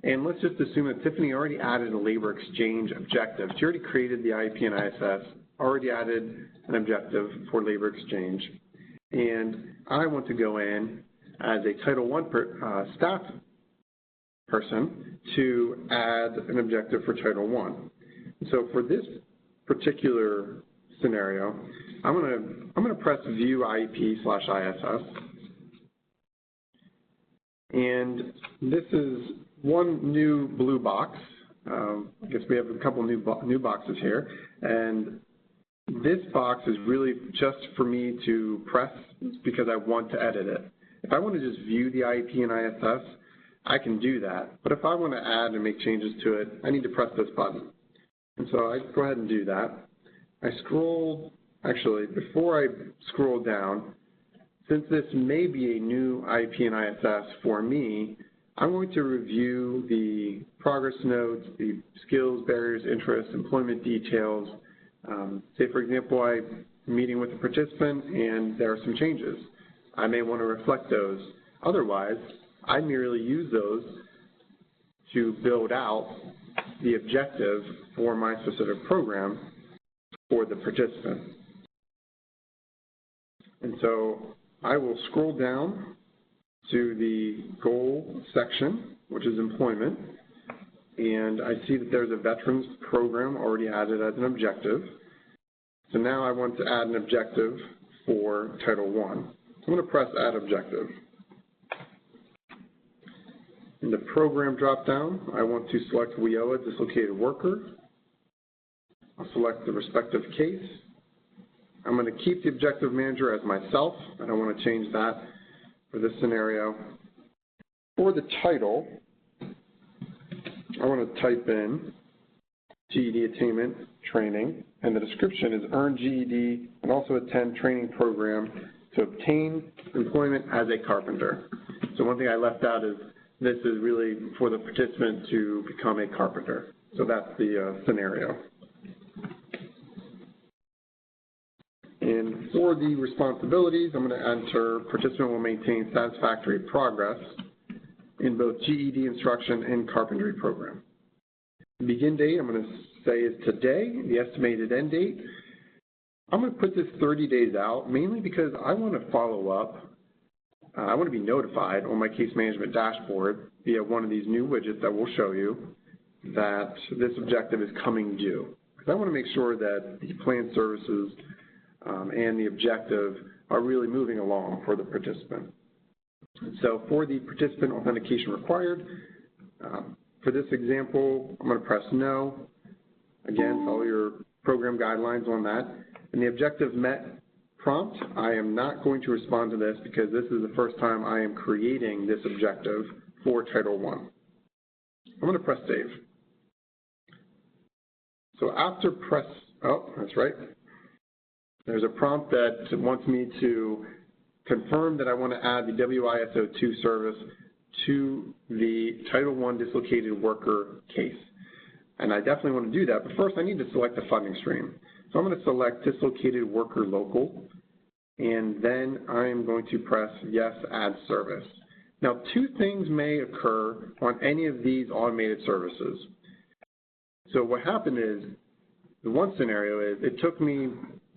C: And let's just assume that Tiffany already added a labor exchange objective. She already created the IEP and ISS, already added an objective for labor exchange, and I want to go in as a Title I staff person to add an objective for Title I. So for this particular scenario, I'm going to press View IEP/ISS, and this is one new blue box. I guess we have a couple new boxes here, and this box is really just for me to press because I want to edit it. If I want to just view the IEP and ISS, I can do that, but if I want to add and make changes to it, I need to press this button. And so I go ahead and do that. Actually, before I scroll down, since this may be a new IEP and ISS for me, I'm going to review the progress notes, the skills, barriers, interests, employment details. Say, for example, I'm meeting with a participant and there are some changes. I may want to reflect those. Otherwise, I merely use those to build out the objective for my specific program for the participant. And so I will scroll down to the goal section, which is employment, and I see that there's a veterans program already added as an objective. So now I want to add an objective for Title I. I'm going to press Add Objective. In the program drop-down, I want to select WIOA dislocated worker. I'll select the respective case. I'm going to keep the objective manager as myself. I don't want to change that for this scenario. For the title, I want to type in GED attainment training, and the description is earn GED and also attend training program to obtain employment as a carpenter. So one thing I left out is this is really for the participant to become a carpenter. So that's the scenario. And for the responsibilities, I'm going to enter participant will maintain satisfactory progress in both GED instruction and carpentry program. The begin date, I'm going to say is today. The estimated end date, I'm going to put this 30 days out, mainly because I want to follow up. I want to be notified on my case management dashboard via one of these new widgets that we'll show you that this objective is coming due. Because I want to make sure that the planned services and the objective are really moving along for the participant. So for the participant authentication required, for this example, I'm going to press no. Again, follow your program guidelines on that. And the objective met prompt, I am not going to respond to this because this is the first time I am creating this objective for Title I. I'm going to press save. So after press, oh, that's right. There's a prompt that wants me to confirm that I want to add the WISO2 service to the Title I dislocated worker case. And I definitely want to do that, but first I need to select the funding stream. So I'm going to select dislocated worker local, and then I'm going to press yes, add service. Now, two things may occur on any of these automated services. So what happened is, the one scenario is it took me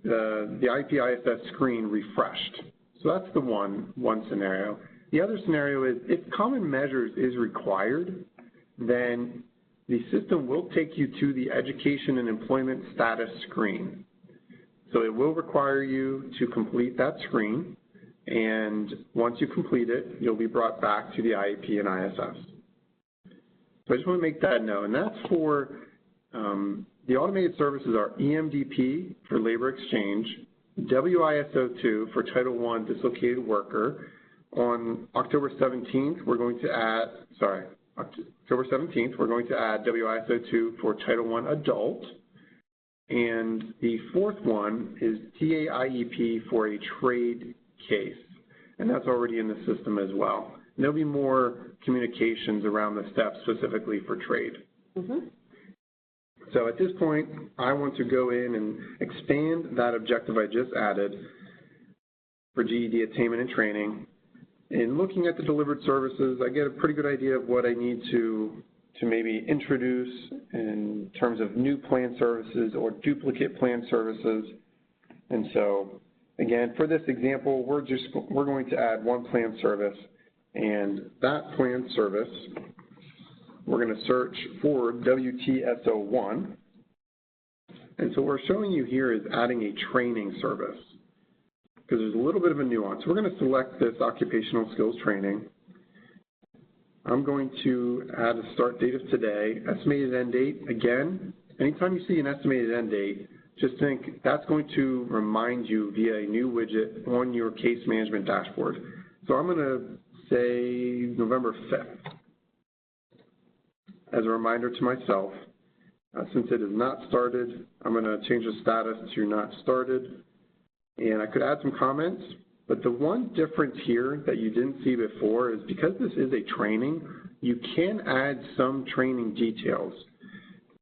C: the IEP ISS screen refreshed. So that's the one scenario. The other scenario is if common measures is required, then the system will take you to the education and employment status screen. So it will require you to complete that screen, and once you complete it, you'll be brought back to the IEP and ISS. So I just want to make that known, and that's for the automated services are EMDP for labor exchange, WISO2 for Title I dislocated worker. On October 17th, we're going to add, October 17th, we're going to add WISO2 for Title I adult. And the fourth one is TAIEP for a trade case. And that's already in the system as well. And there'll be more communications around the steps specifically for trade. Mm-hmm. So at this point, I want to go in and expand that objective I just added for GED attainment and training. In looking at the delivered services, I get a pretty good idea of what I need to maybe introduce in terms of new plan services or duplicate plan services. And so, again, for this example, we're going to add one plan service, and that plan service, we're going to search for WTSO1. And so what we're showing you here is adding a training service, because there's a little bit of a nuance. We're going to select this occupational skills training. I'm going to add a start date of today, estimated end date. Again, anytime you see an estimated end date, just think that's going to remind you via a new widget on your case management dashboard. So I'm going to say November 5th as a reminder to myself. Since it is not started, I'm going to change the status to not started. And I could add some comments, but the one difference here that you didn't see before is because this is a training, you can add some training details.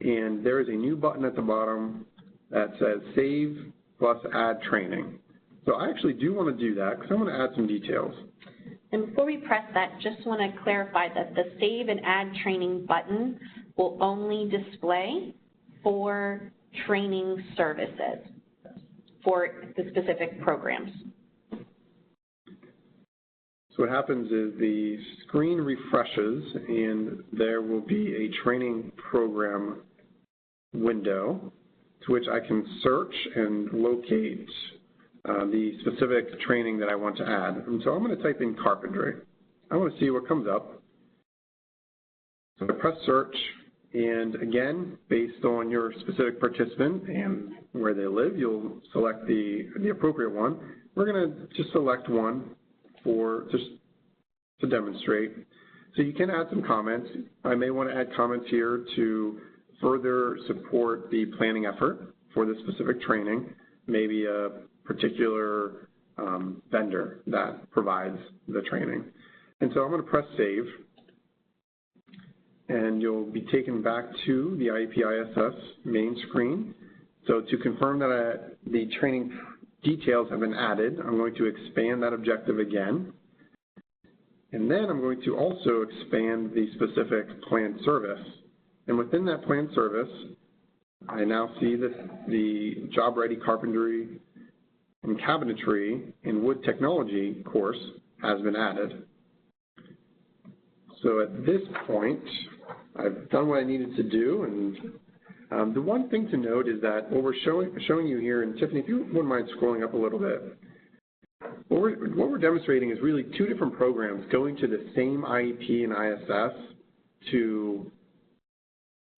C: And there is a new button at the bottom that says Save plus Add Training. So I actually do want to do that because I'm going to add some details.
A: And before we press that, just want to clarify that the Save and Add Training button will only display for training services for the specific programs.
C: So what happens is the screen refreshes and there will be a training program window to which I can search and locate the specific training that I want to add. And so I'm going to type in carpentry. I want to see what comes up. So I press search, and again, based on your specific participant and where they live, you'll select the appropriate one. We're going to just select one for just to demonstrate. So you can add some comments. I may want to add comments here to further support the planning effort for the specific training, maybe a particular vendor that provides the training. And so I'm going to press save, and you'll be taken back to the IEP ISS main screen. So to confirm that the training details have been added, I'm going to expand that objective again. And then I'm going to also expand the specific planned service. And within that planned service, I now see that the Job Ready Carpentry and Cabinetry and Wood Technology course has been added. So at this point, I've done what I needed to do, and the one thing to note is that what we're showing you here, and Tiffany, if you wouldn't mind scrolling up a little bit, what we're demonstrating is really two different programs going to the same IEP and ISS to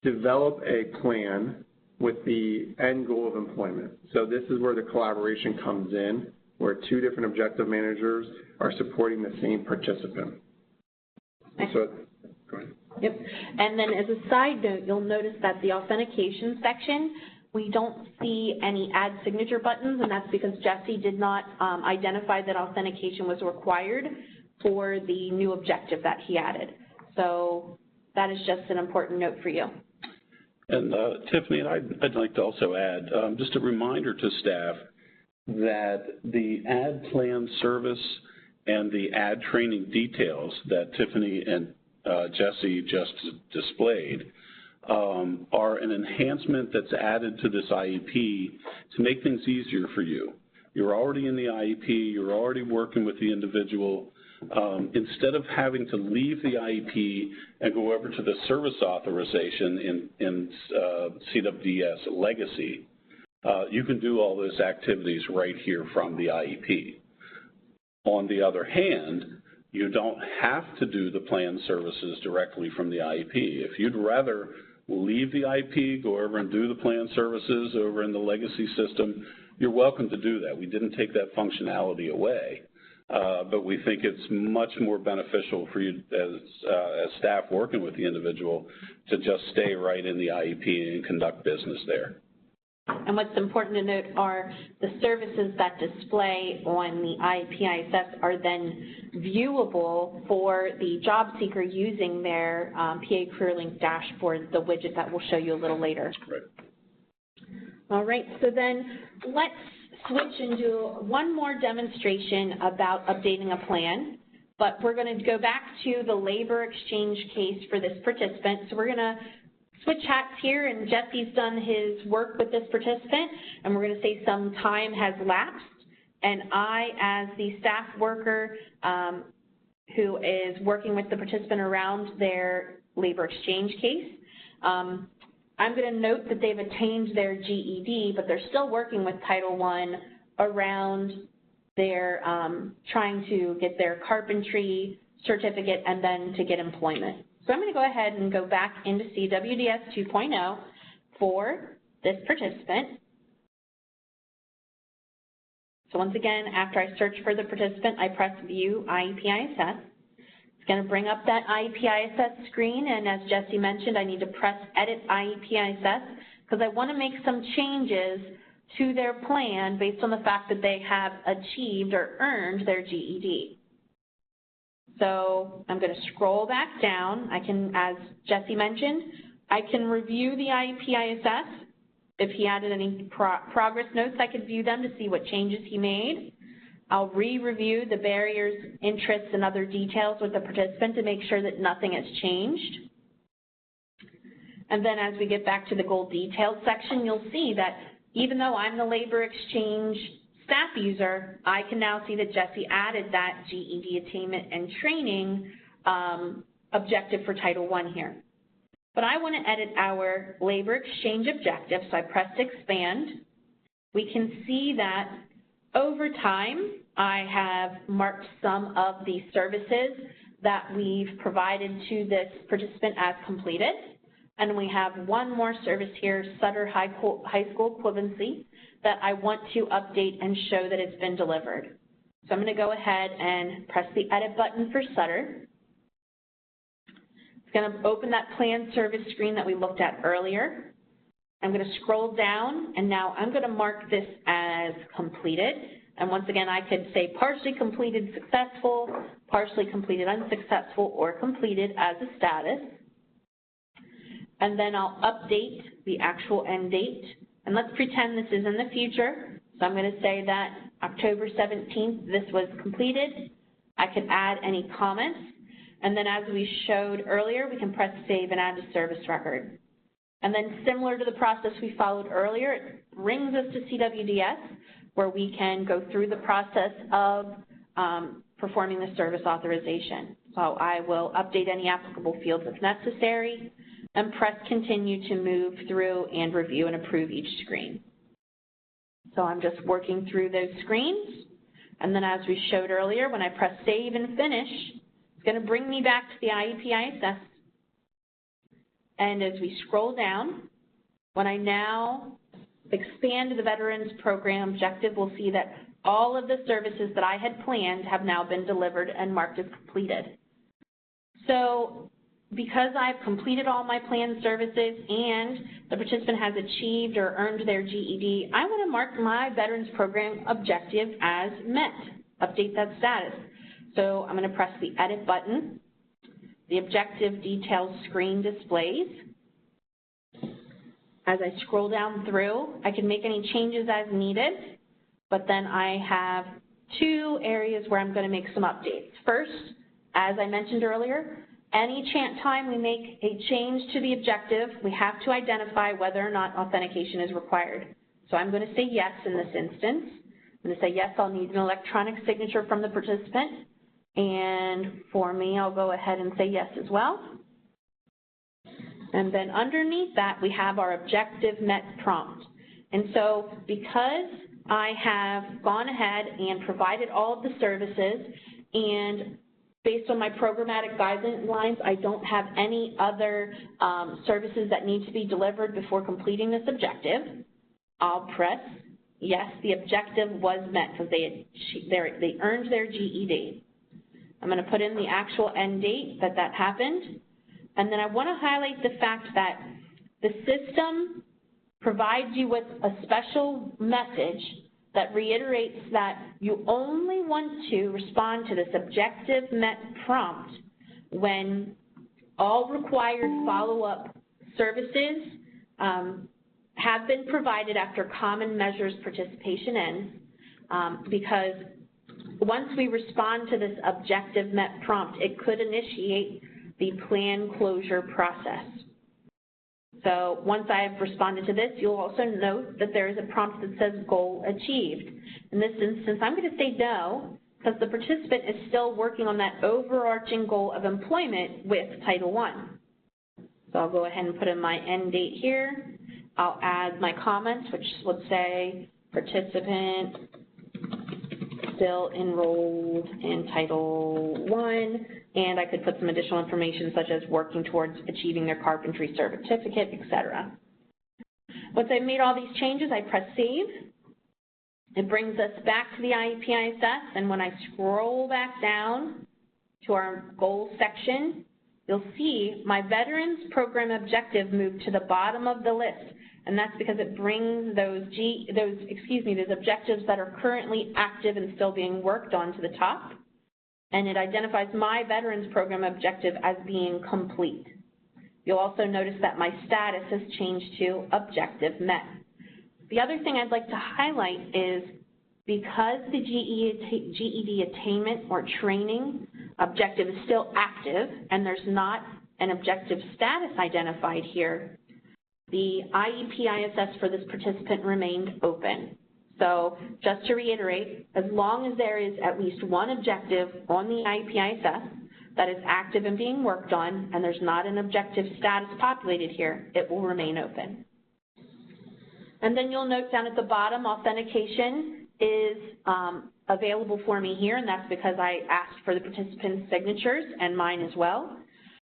C: develop a plan with the end goal of employment. So this is where the collaboration comes in, where two different objective managers are supporting the same participant. So, go ahead.
A: Yep. And then as a side note, you'll notice that the authentication section, we don't see any add signature buttons, and that's because Jesse did not identify that authentication was required for the new objective that he added. So that is just an important note for you.
B: And Tiffany, I'd like to also add just a reminder to staff that the add plan service and the add training details that Tiffany and Jesse just displayed are an enhancement that's added to this IEP to make things easier for you. You're already in the IEP, you're already working with the individual. Instead of having to leave the IEP and go over to the service authorization in CWDS legacy, you can do all those activities right here from the IEP. On the other hand, you don't have to do the planned services directly from the IEP. If you'd rather leave the IEP, go over and do the planned services over in the legacy system, you're welcome to do that. We didn't take that functionality away, but we think it's much more beneficial for you as staff working with the individual to just stay right in the IEP and conduct business there.
A: And what's important to note are the services that display on the IEP ISS are then viewable for the job seeker using their PA CareerLink dashboard, the widget that we'll show you a little later.
B: Right.
A: All right, so then let's switch and do one more demonstration about updating a plan, but we're going to go back to the labor exchange case for this participant. So we're going to switch hats here, and Jesse's done his work with this participant, and we're going to say some time has lapsed, and I, as the staff worker who is working with the participant around their labor exchange case, I'm going to note that they've attained their GED, but they're still working with Title I around their trying to get their carpentry certificate and then to get employment. So I'm going to go ahead and go back into CWDS 2.0 for this participant. So once again, after I search for the participant, I press View IEP ISS. It's going to bring up that IEP ISS screen, and as Jesse mentioned, I need to press Edit IEP ISS because I want to make some changes to their plan based on the fact that they have achieved or earned their GED. So I'm going to scroll back down. I can, as Jesse mentioned, I can review the IEP ISS. If he added any progress notes, I could view them to see what changes he made. I'll re-review the barriers, interests, and other details with the participant to make sure that nothing has changed. And then as we get back to the goal details section, you'll see that even though I'm the labor exchange staff user, I can now see that Jesse added that GED attainment and training objective for Title I here. But I want to edit our labor exchange objective, so I pressed expand. We can see that over time, I have marked some of the services that we've provided to this participant as completed. And we have one more service here, Sutter High School equivalency, that I want to update and show that it's been delivered. So I'm going to go ahead and press the edit button for Sutter. It's going to open that plan service screen that we looked at earlier. I'm going to scroll down, and now I'm going to mark this as completed. And once again, I could say partially completed successful, partially completed unsuccessful, or completed as a status. And then I'll update the actual end date. And let's pretend this is in the future. So I'm going to say that October 17th, this was completed. I can add any comments. And then as we showed earlier, we can press save and add to service record. And then similar to the process we followed earlier, it brings us to CWDS, where we can go through the process of performing the service authorization. So I will update any applicable fields if necessary and press continue to move through and review and approve each screen. So I'm just working through those screens. And then as we showed earlier, when I press save and finish, it's going to bring me back to the IEP ISS. And as we scroll down, when I now expand the Veterans Program objective, we'll see that all of the services that I had planned have now been delivered and marked as completed. So because I've completed all my planned services and the participant has achieved or earned their GED, I want to mark my Veterans Program objective as met, update that status. So I'm going to press the edit button. The objective details screen displays. As I scroll down through, I can make any changes as needed, but then I have two areas where I'm going to make some updates. First, as I mentioned earlier, any time we make a change to the objective, we have to identify whether or not authentication is required. So I'm going to say yes in this instance. I'm going to say yes, I'll need an electronic signature from the participant. And for me, I'll go ahead and say yes as well. And then underneath that, we have our objective met prompt. And so because I have gone ahead and provided all of the services, and based on my programmatic guidelines, I don't have any other services that need to be delivered before completing this objective, I'll press yes, the objective was met because they earned their GED. I'm going to put in the actual end date that happened. And then I want to highlight the fact that the system provides you with a special message that reiterates that you only want to respond to this objective met prompt when all required follow-up services have been provided after common measures participation ends, because once we respond to this objective met prompt, it could initiate the plan closure process. So once I have responded to this, you'll also note that there is a prompt that says goal achieved. In this instance, I'm going to say no, because the participant is still working on that overarching goal of employment with Title I. So I'll go ahead and put in my end date here. I'll add my comments, which would say participant still enrolled in Title I, and I could put some additional information such as working towards achieving their carpentry certificate, etc. Once I've made all these changes, I press save. It brings us back to the IEP ISS, and when I scroll back down to our goals section, you'll see my Veterans Program objective moved to the bottom of the list. And that's because it brings those objectives that are currently active and still being worked on to the top. And it identifies my Veterans Program objective as being complete. You'll also notice that my status has changed to objective met. The other thing I'd like to highlight is because the GED attainment or training objective is still active and there's not an objective status identified here, the IEP ISS for this participant remained open. So just to reiterate, as long as there is at least one objective on the IEP ISS that is active and being worked on, and there's not an objective status populated here, it will remain open. And then you'll note down at the bottom, authentication is available for me here, and that's because I asked for the participant's signatures and mine as well.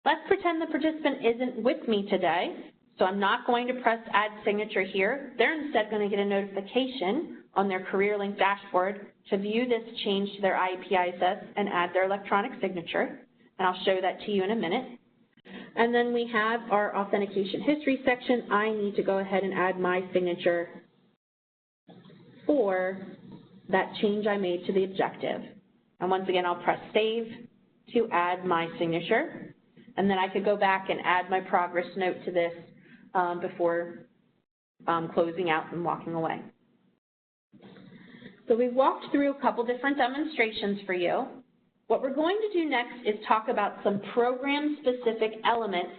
A: Let's pretend the participant isn't with me today. So I'm not going to press add signature here. They're instead going to get a notification on their CareerLink dashboard to view this change to their IEP ISS and add their electronic signature. And I'll show that to you in a minute. And then we have our authentication history section. I need to go ahead and add my signature for that change I made to the objective. And once again, I'll press save to add my signature. And then I could go back and add my progress note to this before closing out and walking away. So we've walked through a couple different demonstrations for you. What we're going to do next is talk about some program-specific elements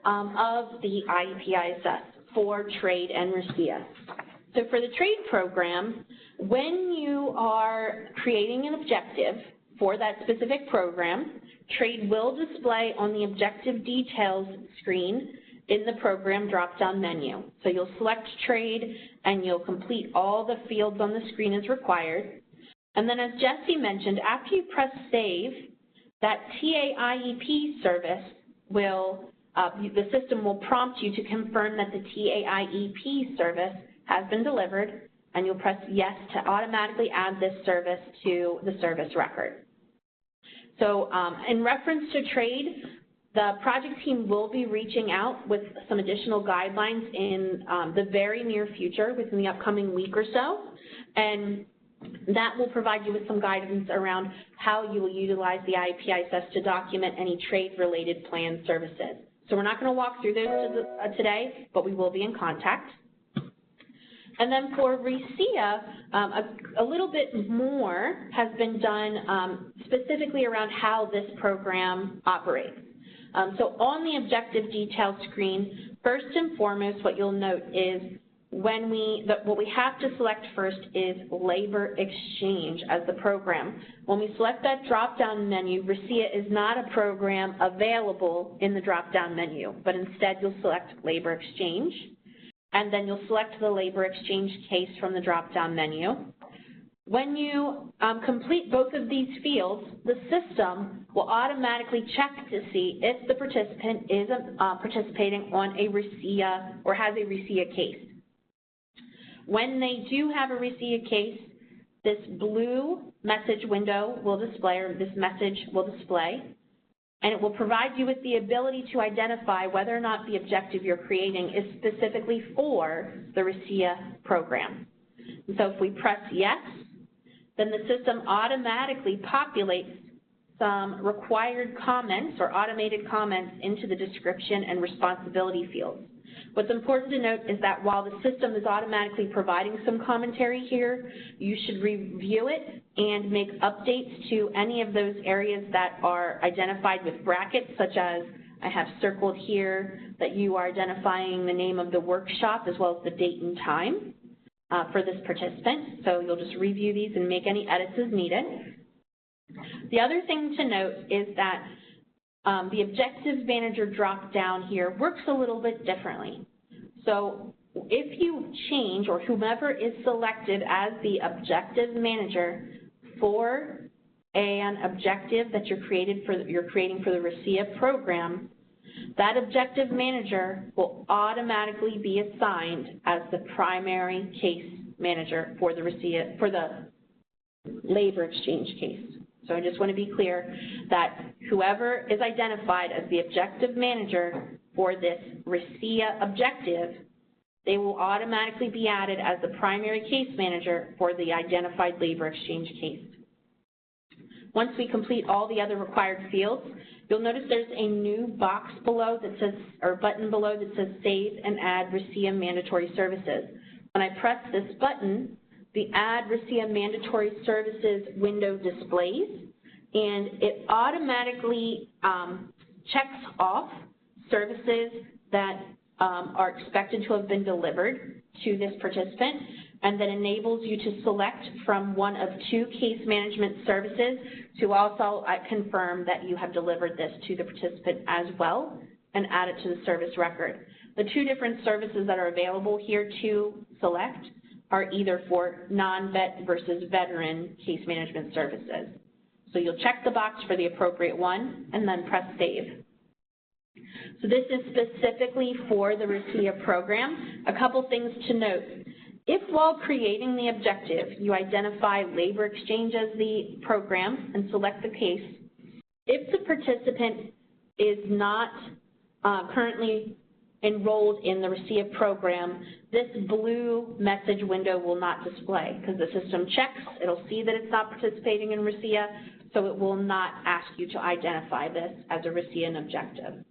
A: of the IEP ISS for trade and RESEA. So for the trade program, when you are creating an objective for that specific program, trade will display on the objective details screen in the program drop-down menu. So you'll select trade and you'll complete all the fields on the screen as required. And then as Jesse mentioned, after you press save, that TA IEP service will, the system will prompt you to confirm that the TA IEP service has been delivered, and you'll press yes to automatically add this service to the service record. So in reference to trade, the project team will be reaching out with some additional guidelines in the very near future, within the upcoming week or so, and that will provide you with some guidance around how you will utilize the IEP ISS to document any trade-related planned services. So we're not going to walk through those today, but we will be in contact. And then for RESEA, a little bit more has been done specifically around how this program operates. So on the objective detail screen, first and foremost, what you'll note is when what we have to select first is labor exchange as the program. When we select that drop-down menu, RESEA is not a program available in the drop-down menu, but instead you'll select labor exchange, and then you'll select the labor exchange case from the drop-down menu. When you complete both of these fields, the system will automatically check to see if the participant is participating on a RESEA or has a RESEA case. When they do have a RESEA case, this blue message window will display, or this message will display, and it will provide you with the ability to identify whether or not the objective you're creating is specifically for the RESEA program. And so if we press yes, then the system automatically populates some required comments or automated comments into the description and responsibility fields. What's important to note is that while the system is automatically providing some commentary here, you should review it and make updates to any of those areas that are identified with brackets, such as I have circled here that you are identifying the name of the workshop as well as the date and time for this participant. So you'll just review these and make any edits as needed. The other thing to note is that the Objectives Manager drop-down here works a little bit differently. So if you change, or whomever is selected as the Objectives Manager for an objective that you're creating for the RESEA program, that Objective Manager will automatically be assigned as the primary case manager for the RESEA, for the labor exchange case. So I just want to be clear that whoever is identified as the objective manager for this RESEA objective, they will automatically be added as the primary case manager for the identified labor exchange case. Once we complete all the other required fields, you'll notice there's a new box below that says, or button below that says Save and Add RESEA Mandatory Services. When I press this button, the Add RESEA Mandatory Services window displays, and it automatically checks off services that are expected to have been delivered to this participant, and then enables you to select from one of two case management services to also confirm that you have delivered this to the participant as well and add it to the service record. The two different services that are available here to select are either for non-vet versus veteran case management services. So you'll check the box for the appropriate one and then press Save. So this is specifically for the RESEA program. A couple things to note. If while creating the objective, you identify labor exchange as the program and select the case, if the participant is not currently enrolled in the RESEA program, this blue message window will not display because the system checks, it'll see that it's not participating in RESEA, so it will not ask you to identify this as a RESEA objective.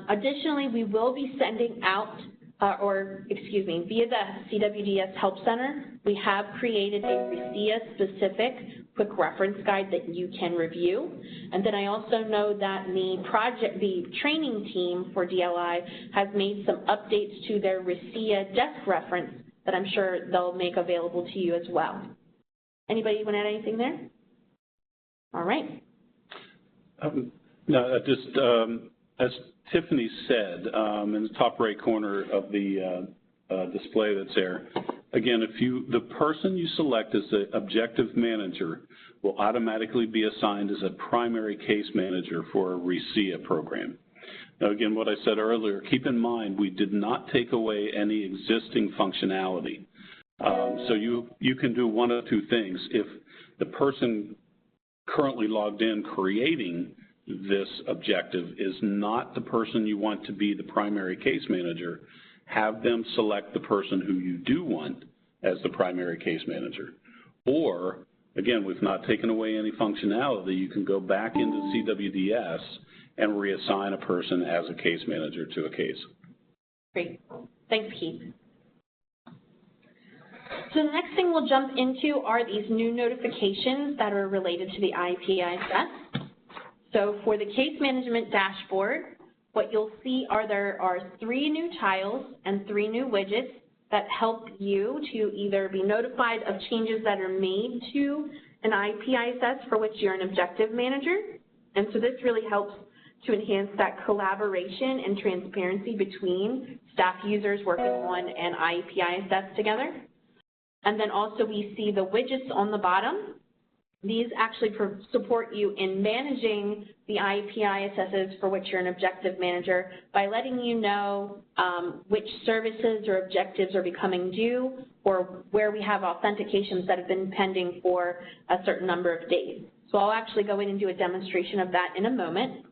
A: Additionally, we will be sending out, via the CWDS Help Center, we have created a RESEA-specific quick reference guide that you can review. And then I also know that the training team for DLI has made some updates to their RESEA desk reference that I'm sure they'll make available to you as well. Anybody want to add anything there? All right.
B: As Tiffany said, in the top right corner of the display that's there, again, the person you select as the objective manager will automatically be assigned as a primary case manager for a RESEA program. Now, again, what I said earlier, keep in mind we did not take away any existing functionality. So you can do one of two things. If the person currently logged in creating this objective is not the person you want to be the primary case manager, have them select the person who you do want as the primary case manager. Or, again, we've not taken away any functionality. You can go back into CWDS and reassign a person as a case manager to a case.
A: Great. Thanks, Keith. So the next thing we'll jump into are these new notifications that are related to the IEP ISS. So for the case management dashboard, what you'll see are there are 3 new tiles and 3 new widgets that help you to either be notified of changes that are made to an IEP ISS for which you're an objective manager. And so this really helps to enhance that collaboration and transparency between staff users working on an IEP ISS together. And then also we see the widgets on the bottom. These actually support you in managing the IEP ISSs for which you're an objective manager by letting you know which services or objectives are becoming due or where we have authentications that have been pending for a certain number of days. So I'll actually go in and do a demonstration of that in a moment.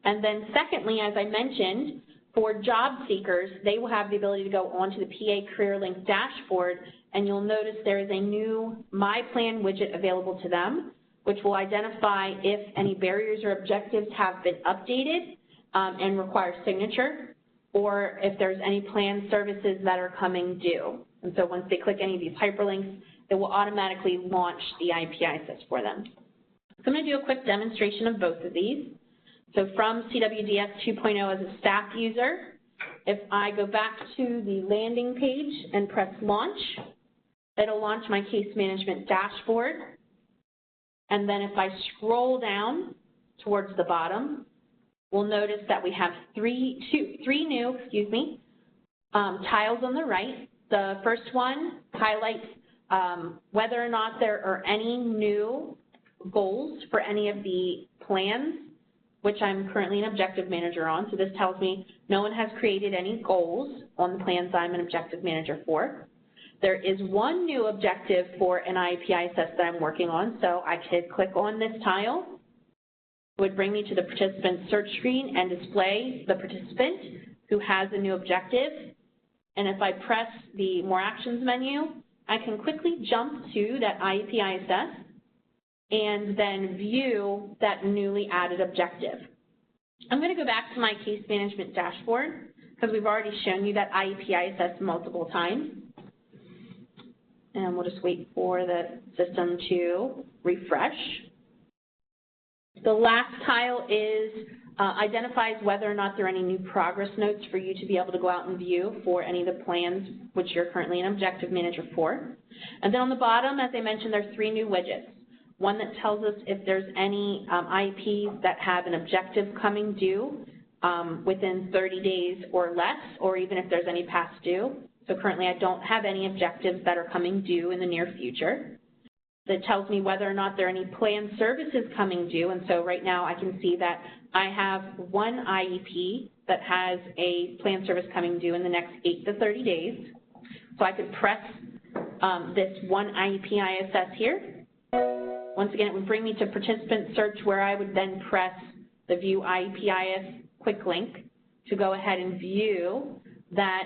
A: And then secondly, as I mentioned, for job seekers, they will have the ability to go onto the PA Career Link dashboard, and you'll notice there is a new My Plan widget available to them, which will identify if any barriers or objectives have been updated and require signature, or if there's any planned services that are coming due. And so once they click any of these hyperlinks, it will automatically launch the IEP ISS for them. So I'm going to do a quick demonstration of both of these. So from CWDS 2.0 as a staff user, if I go back to the landing page and press launch, it'll launch my case management dashboard. And then if I scroll down towards the bottom, we'll notice that we have three new tiles on the right. The first one highlights whether or not there are any new goals for any of the plans, which I'm currently an objective manager on. So this tells me no one has created any goals on the plans I'm an objective manager for. There is one new objective for an IEP ISS that I'm working on, so I could click on this tile. It would bring me to the participant search screen and display the participant who has a new objective. And if I press the More Actions menu, I can quickly jump to that IEP ISS and then view that newly added objective. I'm going to go back to my case management dashboard because we've already shown you that IEP ISS multiple times. And we'll just wait for the system to refresh. The last tile identifies whether or not there are any new progress notes for you to be able to go out and view for any of the plans which you're currently an objective manager for. And then on the bottom, as I mentioned, there's 3 new widgets. One that tells us if there's any IEPs that have an objective coming due within 30 days or less, or even if there's any past due. So currently I don't have any objectives that are coming due in the near future. That tells me whether or not there are any planned services coming due, and so right now I can see that I have one IEP that has a planned service coming due in the next 8 to 30 days. So I could press this one IEP ISS here. Once again, it would bring me to participant search where I would then press the View IEP quick link to go ahead and view that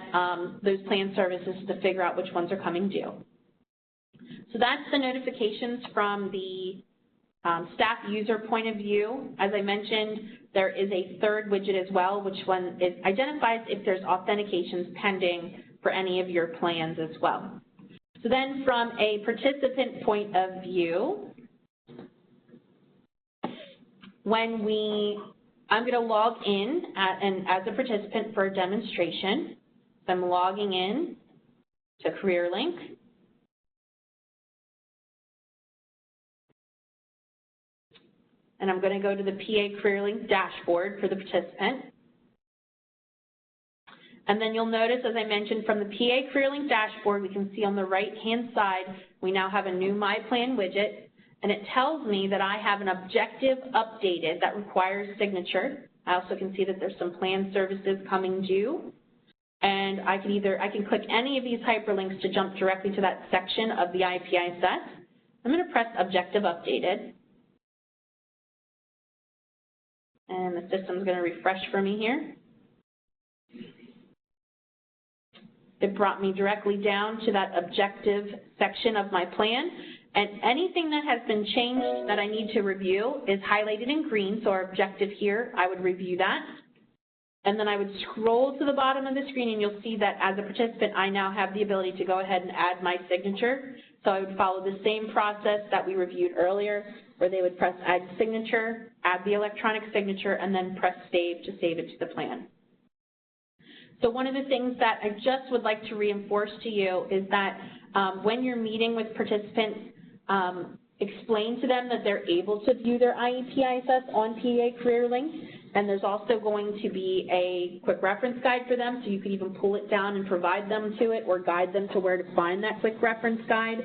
A: those plan services to figure out which ones are coming due. So that's the notifications from the staff user point of view. As I mentioned, there is a third widget as well, which one it identifies if there's authentications pending for any of your plans as well. So then from a participant point of view, I'm going to log in as a participant for a demonstration. So I'm logging in to CareerLink. And I'm going to go to the PA CareerLink dashboard for the participant. And then you'll notice, as I mentioned, from the PA CareerLink dashboard, we can see on the right-hand side, we now have a new My Plan widget. And it tells me that I have an objective updated that requires signature. I also can see that there's some plan services coming due. And I can click any of these hyperlinks to jump directly to that section of the IEP ISS. I'm going to press Objective Updated. And the system's going to refresh for me here. It brought me directly down to that objective section of my plan. And anything that has been changed that I need to review is highlighted in green, so our objective here, I would review that. And then I would scroll to the bottom of the screen, and you'll see that as a participant, I now have the ability to go ahead and add my signature. So I would follow the same process that we reviewed earlier, where they would press Add Signature, add the electronic signature, and then press Save to save it to the plan. So one of the things that I just would like to reinforce to you is that when you're meeting with participants, explain to them that they're able to view their IEP ISS on PA CareerLink, and there's also going to be a quick reference guide for them, so you can even pull it down and provide them to it or guide them to where to find that quick reference guide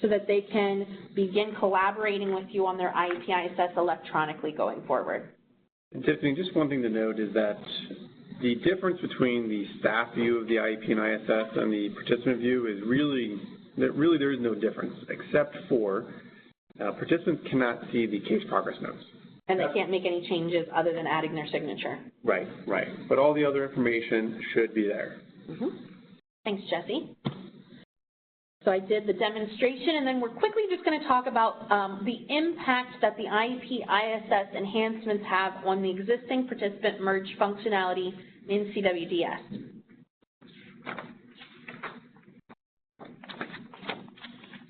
A: so that they can begin collaborating with you on their IEP ISS electronically going forward.
C: And Tiffany, just one thing to note is that the difference between the staff view of the IEP and ISS and the participant view is really there is no difference, except for participants cannot see the case progress notes.
A: And they can't make any changes other than adding their signature.
C: Right, right. But all the other information should be there.
A: Thanks, Jesse. So I did the demonstration, and then we're quickly just going to talk about the impact that the IEP ISS enhancements have on the existing participant merge functionality in CWDS.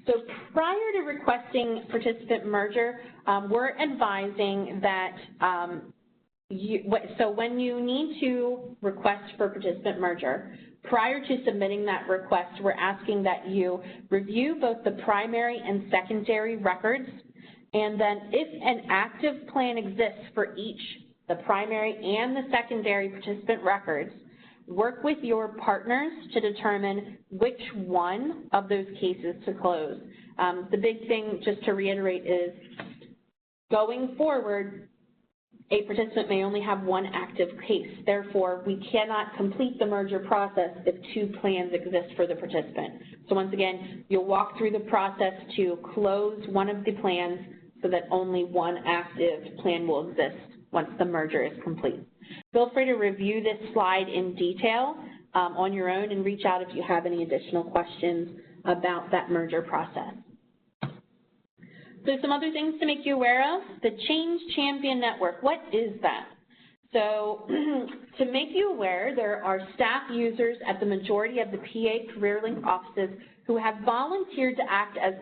A: So prior to requesting participant merger, we're advising that so when you need to request for participant merger, prior to submitting that request, we're asking that you review both the primary and secondary records, and then if an active plan exists for each, the primary and the secondary participant records, work with your partners to determine which one of those cases to close. The big thing, just to reiterate, is going forward, a participant may only have one active case. Therefore, we cannot complete the merger process if two plans exist for the participant. So once again, you'll walk through the process to close one of the plans so that only one active plan will exist once the merger is complete. Feel free to review this slide in detail on your own and reach out if you have any additional questions about that merger process. So some other things to make you aware of. The Change Champion Network, what is that? So to make you aware, there are staff users at the majority of the PA CareerLink offices who have volunteered to act as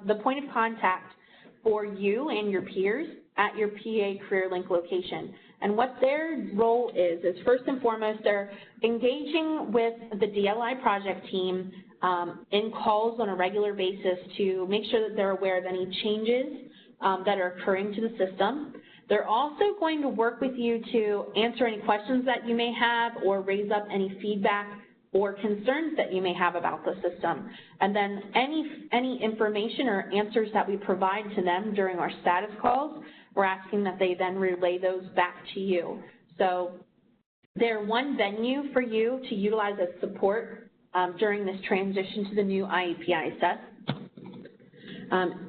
A: the point of contact for you and your peers at your PA CareerLink location. And what their role is first and foremost, they're engaging with the DLI project team in calls on a regular basis to make sure that they're aware of any changes that are occurring to the system. They're also going to work with you to answer any questions that you may have or raise up any feedback or concerns that you may have about the system. And then any information or answers that we provide to them during our status calls, we're asking that they then relay those back to you. So they're one venue for you to utilize as support during this transition to the new IEP ISS.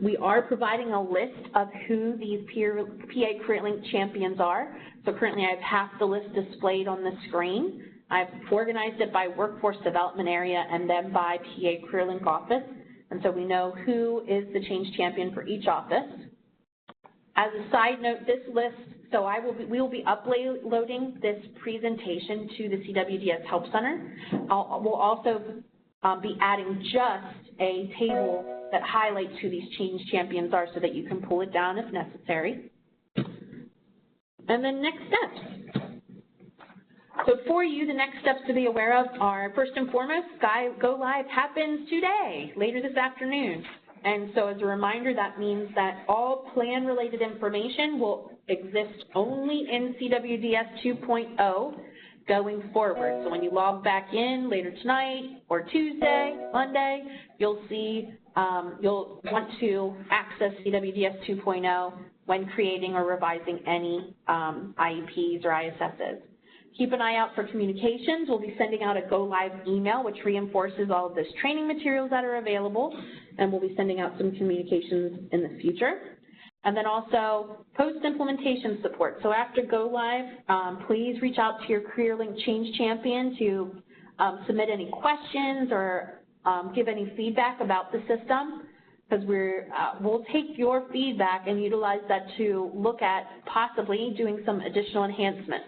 A: We are providing a list of who these PA CareerLink champions are. So currently I have half the list displayed on the screen. I've organized it by workforce development area and then by PA CareerLink office. And so we know who is the change champion for each office. As a side note, this list, so we will be uploading this presentation to the CWDS Help Center. We'll also be adding just a table that highlights who these change champions are so that you can pull it down if necessary. And then next steps. So for you, the next steps to be aware of are, first and foremost, Go Live happens today, later this afternoon. And so as a reminder, that means that all plan-related information will exist only in CWDS 2.0 going forward. So when you log back in later tonight or Tuesday, Monday, you'll see, you'll want to access CWDS 2.0 when creating or revising any IEPs or ISSs. Keep an eye out for communications. We'll be sending out a Go Live email which reinforces all of those training materials that are available, and we'll be sending out some communications in the future. And then also post-implementation support. So after Go Live, please reach out to your CareerLink Change Champion to submit any questions or give any feedback about the system, because we'll take your feedback and utilize that to look at possibly doing some additional enhancements.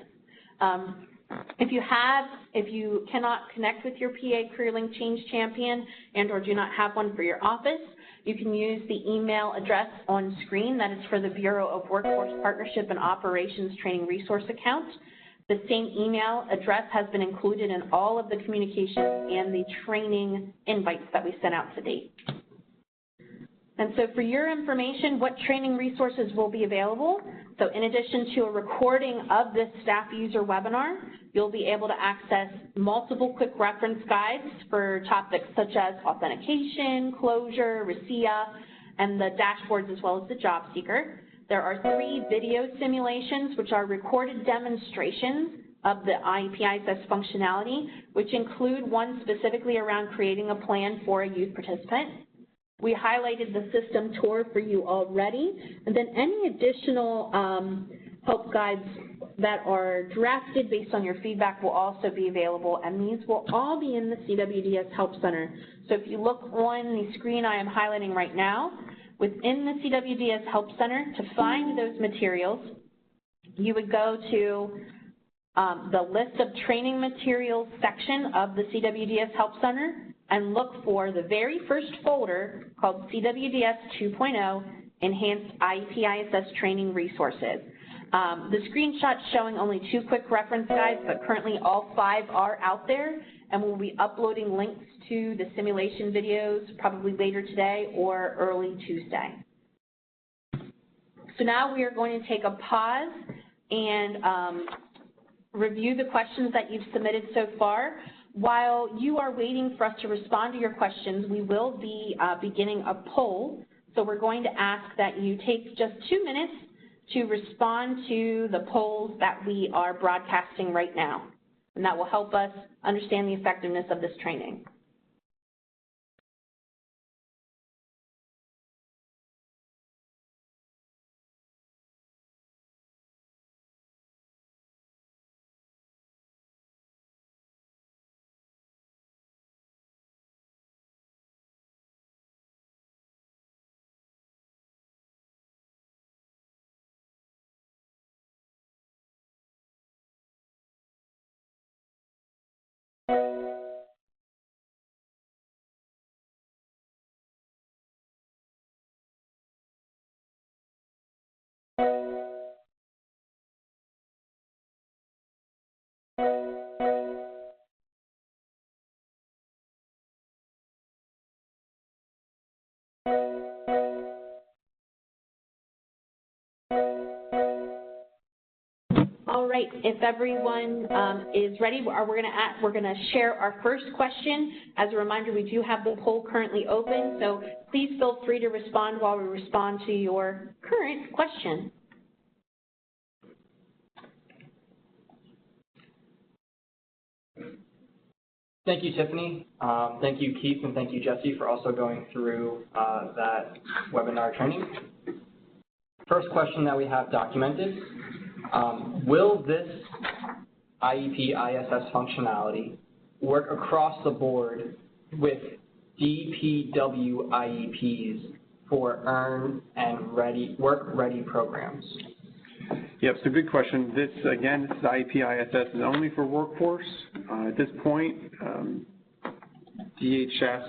A: If you cannot connect with your PA CareerLink Change Champion and or do not have one for your office, you can use the email address on screen that is for the Bureau of Workforce Partnership and Operations Training Resource Account. The same email address has been included in all of the communications and the training invites that we sent out to date. And so for your information, what training resources will be available? So in addition to a recording of this staff user webinar, you'll be able to access multiple quick reference guides for topics such as authentication, closure, RESEA, and the dashboards as well as the job seeker. There are 3 video simulations which are recorded demonstrations of the IEP ISS functionality, which include one specifically around creating a plan for a youth participant. We highlighted the system tour for you already, and then any additional help guides that are drafted based on your feedback will also be available, and these will all be in the CWDS Help Center. So if you look on the screen I am highlighting right now, within the CWDS Help Center, to find those materials, you would go to the list of training materials section of the CWDS Help Center and look for the very first folder called CWDS 2.0 Enhanced IEP ISS Training Resources. The screenshot's showing only 2 quick reference guides, but currently all 5 are out there, and we'll be uploading links to the simulation videos probably later today or early Tuesday. So now we are going to take a pause and review the questions that you've submitted so far. While you are waiting for us to respond to your questions, we will be beginning a poll. So we're going to ask that you take just 2 minutes to respond to the polls that we are broadcasting right now. And that will help us understand the effectiveness of this training. All right, if everyone is ready, we're going to share our first question. As a reminder, we do have the poll currently open, so please feel free to respond while we respond to your current question.
E: Thank you, Tiffany. Thank you, Keith, and thank you, Jesse, for also going through that webinar training. First question that we have documented, will this IEP ISS functionality work across the board with DPW IEPs for EARN and work-ready programs?
C: Yep, so good question. This, again, this is IEP ISS is only for workforce. At this point, DHS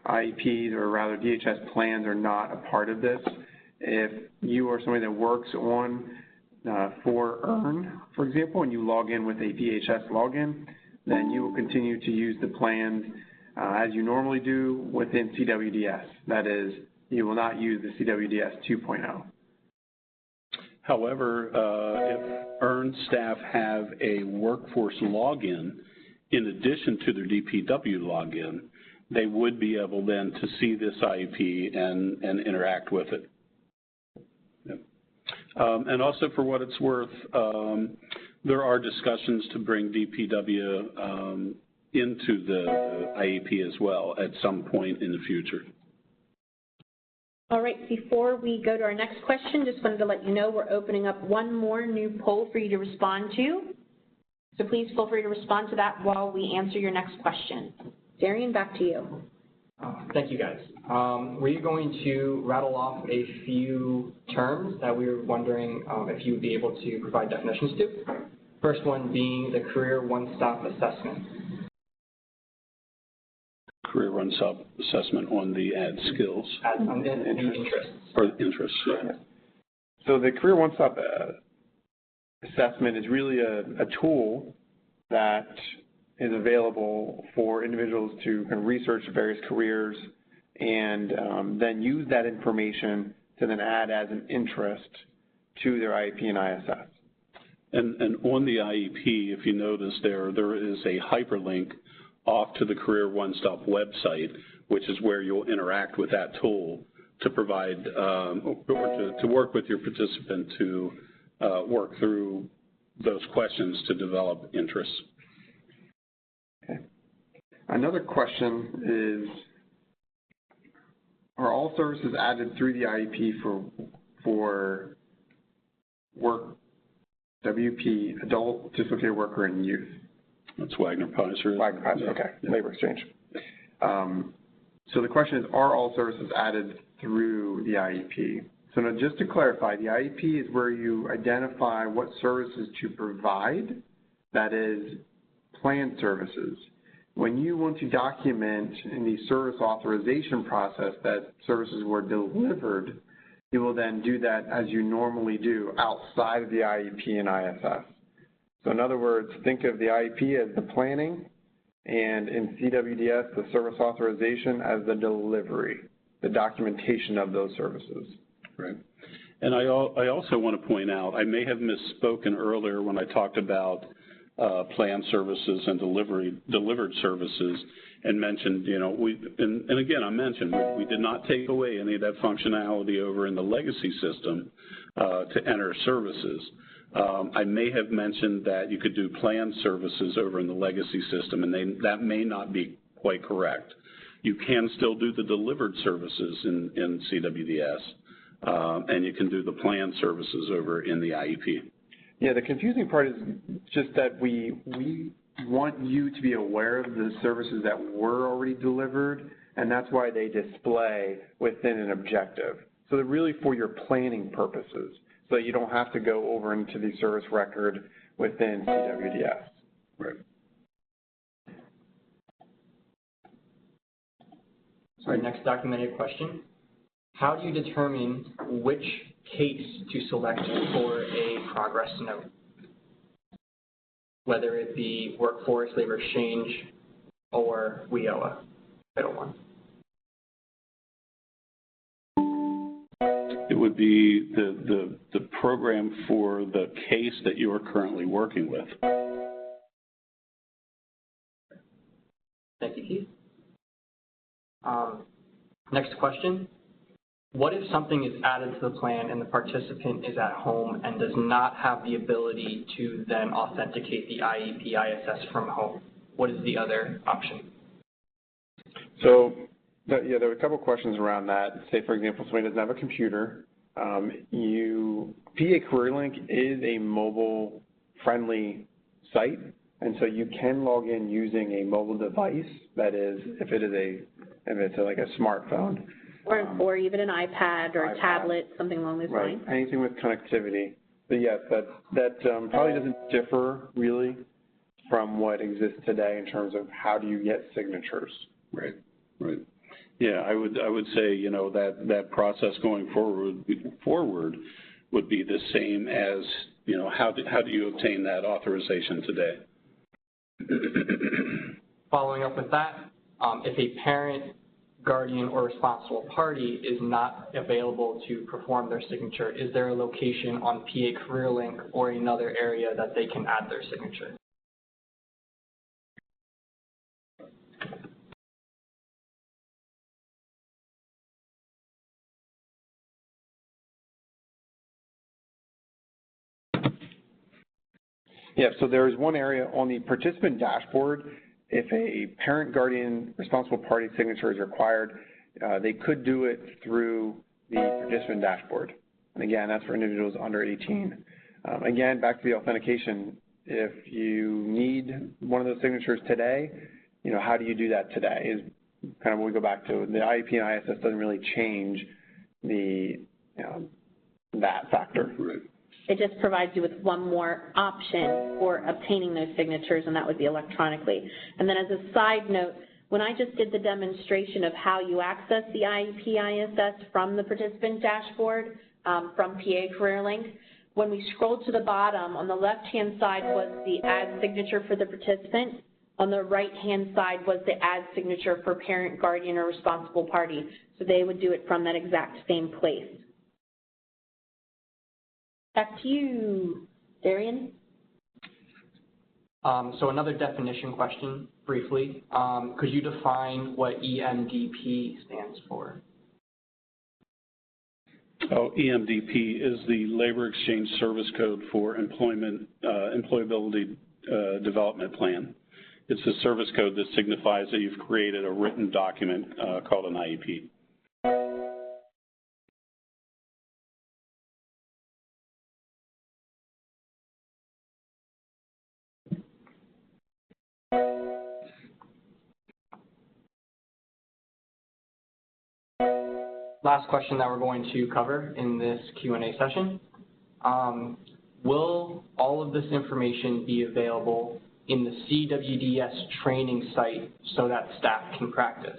C: IEPs, or rather DHS plans, are not a part of this. If you are somebody that works on for EARN, for example, and you log in with a DHS login, then you will continue to use the plans as you normally do within CWDS. That is, you will not use the CWDS 2.0.
B: However, if EARN staff have a workforce login in addition to their DPW login, they would be able then to see this IEP and interact with it. Yep. And also, for what it's worth, there are discussions to bring DPW into the IEP as well at some point in the future.
A: All right, before we go to our next question, just wanted to let you know we're opening up one more new poll for you to respond to. So please feel free to respond to that while we answer your next question. Darian, back to you.
E: Thank you, guys. We're going to rattle off a few terms that we were wondering if you would be able to provide definitions to. First one being the Career One-Stop Assessment.
B: Career One-Stop Assessment on the add skills.
E: On the interests.
B: Or interests, yeah.
C: So the Career One-Stop Assessment is really a tool that is available for individuals to kind of research various careers and then use that information to then add as an interest to their IEP and ISS.
B: And on the IEP, if you notice there is a hyperlink off to the Career One-Stop website, which is where you'll interact with that tool to provide or to work with your participant to work through those questions to develop interests.
C: Okay. Another question is, are all services added through the IEP for work, WP, adult, dislocated worker, and youth?
B: That's Wagner-Pfizer.
C: Wagner-Pfizer, yeah. Okay, yeah. Labor exchange. So the question is, are all services added through the IEP? So now just to clarify, the IEP is where you identify what services to provide, that is, planned services. When you want to document in the service authorization process that services were delivered, you will then do that as you normally do outside of the IEP and ISS. So in other words, think of the IEP as the planning, and in CWDS, the service authorization as the delivery, the documentation of those services.
B: Right. And I also want to point out, I may have misspoken earlier when I talked about planned services and delivered services and mentioned, you know, and again, I mentioned we did not take away any of that functionality over in the legacy system to enter services. I may have mentioned that you could do planned services over in the legacy system, and that may not be quite correct. You can still do the delivered services in CWDS, and you can do the planned services over in the IEP.
C: Yeah, the confusing part is just that we want you to be aware of the services that were already delivered, and that's why they display within an objective. So they're really for your planning purposes, so you don't have to go over into the service record within CWDS.
B: Right.
E: So our next documented question, how do you determine which case to select for a progress note? Whether it be workforce, labor exchange, or WIOA, middle one.
B: It would be the program for the case that you are currently working with.
E: Thank you, Keith. Next question. What if something is added to the plan and the participant is at home and does not have the ability to then authenticate the IEP ISS from home? what is the other option?
C: So, yeah, there were a couple questions around that. Say, for example, somebody doesn't have a computer. PA CareerLink is a mobile-friendly site, and so you can log in using a mobile device. That is, if it's like a smartphone,
A: or even an iPad or a tablet, something along those lines.
C: Anything with connectivity. But yes, that probably doesn't differ really from what exists today in terms of how do you get signatures.
B: Right. Yeah, I would say, you know, that process going forward would be the same as, you know, how do you obtain that authorization today?
E: Following up with that, if a parent, guardian, or responsible party is not available to perform their signature, is there a location on PA CareerLink or another area that they can add their signature?
C: Yeah, so there is one area on the participant dashboard. If a parent, guardian, responsible party signature is required, they could do it through the participant dashboard. And again, that's for individuals under 18. Again, back to the authentication, if you need one of those signatures today, you know, how do you do that today is kind of what we go back to. The IEP and ISS doesn't really change that factor.
B: Right.
A: It just provides you with one more option for obtaining those signatures, and that would be electronically. And then as a side note, when I just did the demonstration of how you access the IEP ISS from the participant dashboard, from PA CareerLink, when we scrolled to the bottom, on the left-hand side was the add signature for the participant. On the right-hand side was the add signature for parent, guardian, or responsible party. So they would do it from that exact same place. Back to you, Darian.
E: So another definition question, briefly. Could you define what EMDP stands for?
B: Oh, EMDP is the Labor Exchange Service Code for Employability Development Plan. It's a service code that signifies that you've created a written document called an IEP.
E: Last question that we're going to cover in this Q&A session. Will all of this information be available in the CWDS training site so that staff can practice?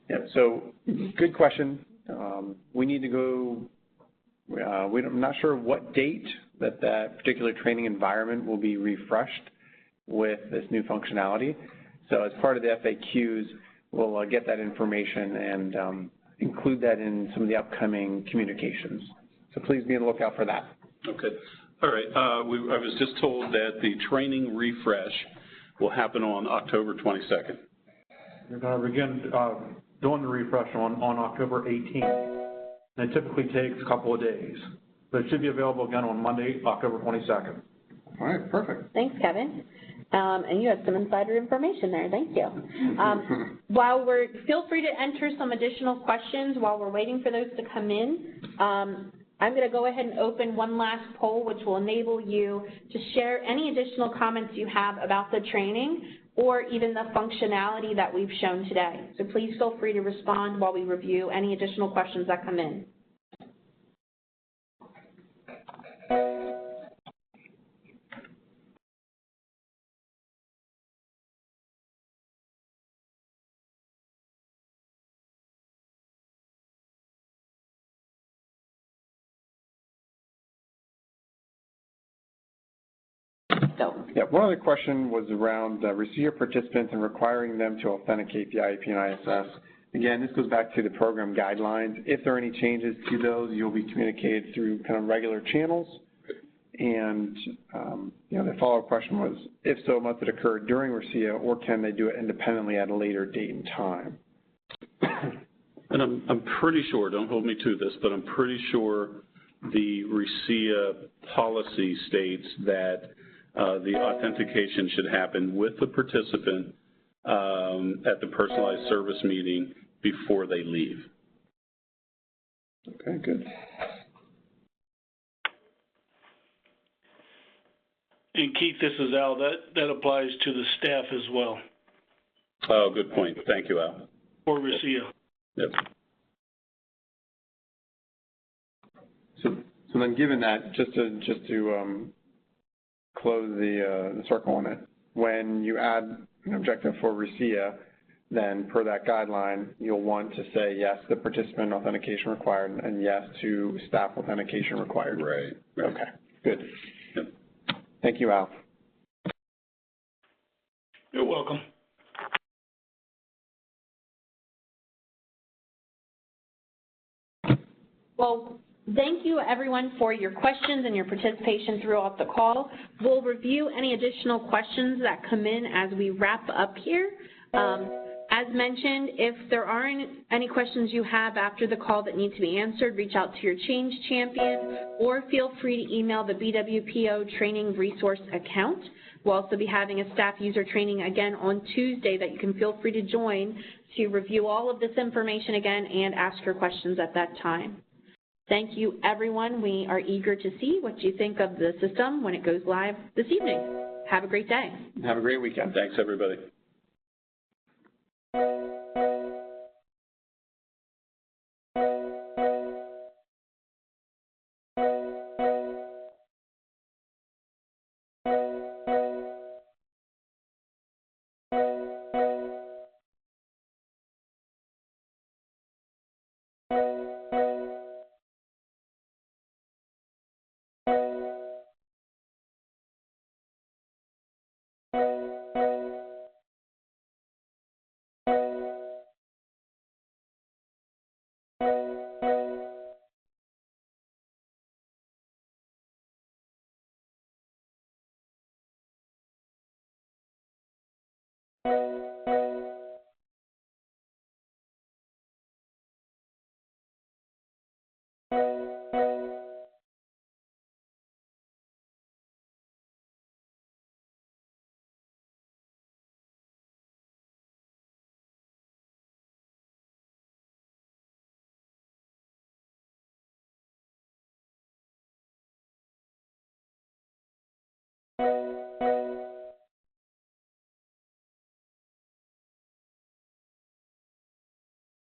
C: Yeah, so good question. We need to go, I'm not sure what date that particular training environment will be refreshed with this new functionality. So as part of the FAQs, we'll get that information and include that in some of the upcoming communications. So please be on the lookout for that.
B: Okay. All right. I was just told that the training refresh will happen on October 22nd.
D: You're going to begin doing the refresh on October 18th. And it typically takes a couple of days. But it should be available again on Monday, October 22nd.
C: All right, perfect.
A: Thanks, Kevin. And you had some insider information there. Thank you. Feel free to enter some additional questions while we're waiting for those to come in. I'm going to go ahead and open one last poll, which will enable you to share any additional comments you have about the training or even the functionality that we've shown today. So please feel free to respond while we review any additional questions that come in.
C: Yeah, one other question was around RESEA participants and requiring them to authenticate the IEP and ISS. Again, this goes back to the program guidelines. If there are any changes to those, you'll be communicated through kind of regular channels. And, the follow-up question was, if so, must it occur during RESEA, or can they do it independently at a later date and time?
B: And I'm pretty sure, don't hold me to this, but I'm pretty sure the RESEA policy states that the authentication should happen with the participant at the personalized service meeting before they leave.
C: Okay, good.
G: And Keith, this is Al. That applies to the staff as well.
B: Oh, good point. Thank you, Al.
G: For RESEA.
B: Yep.
C: So then, given that, just to close the circle on it, when you add an objective for RESEA, then per that guideline, you'll want to say yes to participant authentication required and yes to staff authentication required.
B: Right.
C: Okay, good.
B: Yep.
C: Thank you, Al.
G: You're welcome.
A: Well, thank you everyone for your questions and your participation throughout the call. We'll review any additional questions that come in as we wrap up here. As mentioned, if there are any questions you have after the call that need to be answered, reach out to your change champion or feel free to email the BWPO training resource account. We'll also be having a staff user training again on Tuesday that you can feel free to join to review all of this information again and ask your questions at that time. Thank you, everyone. We are eager to see what you think of the system when it goes live this evening. Have a great day.
C: Have a great weekend.
B: Thanks, everybody.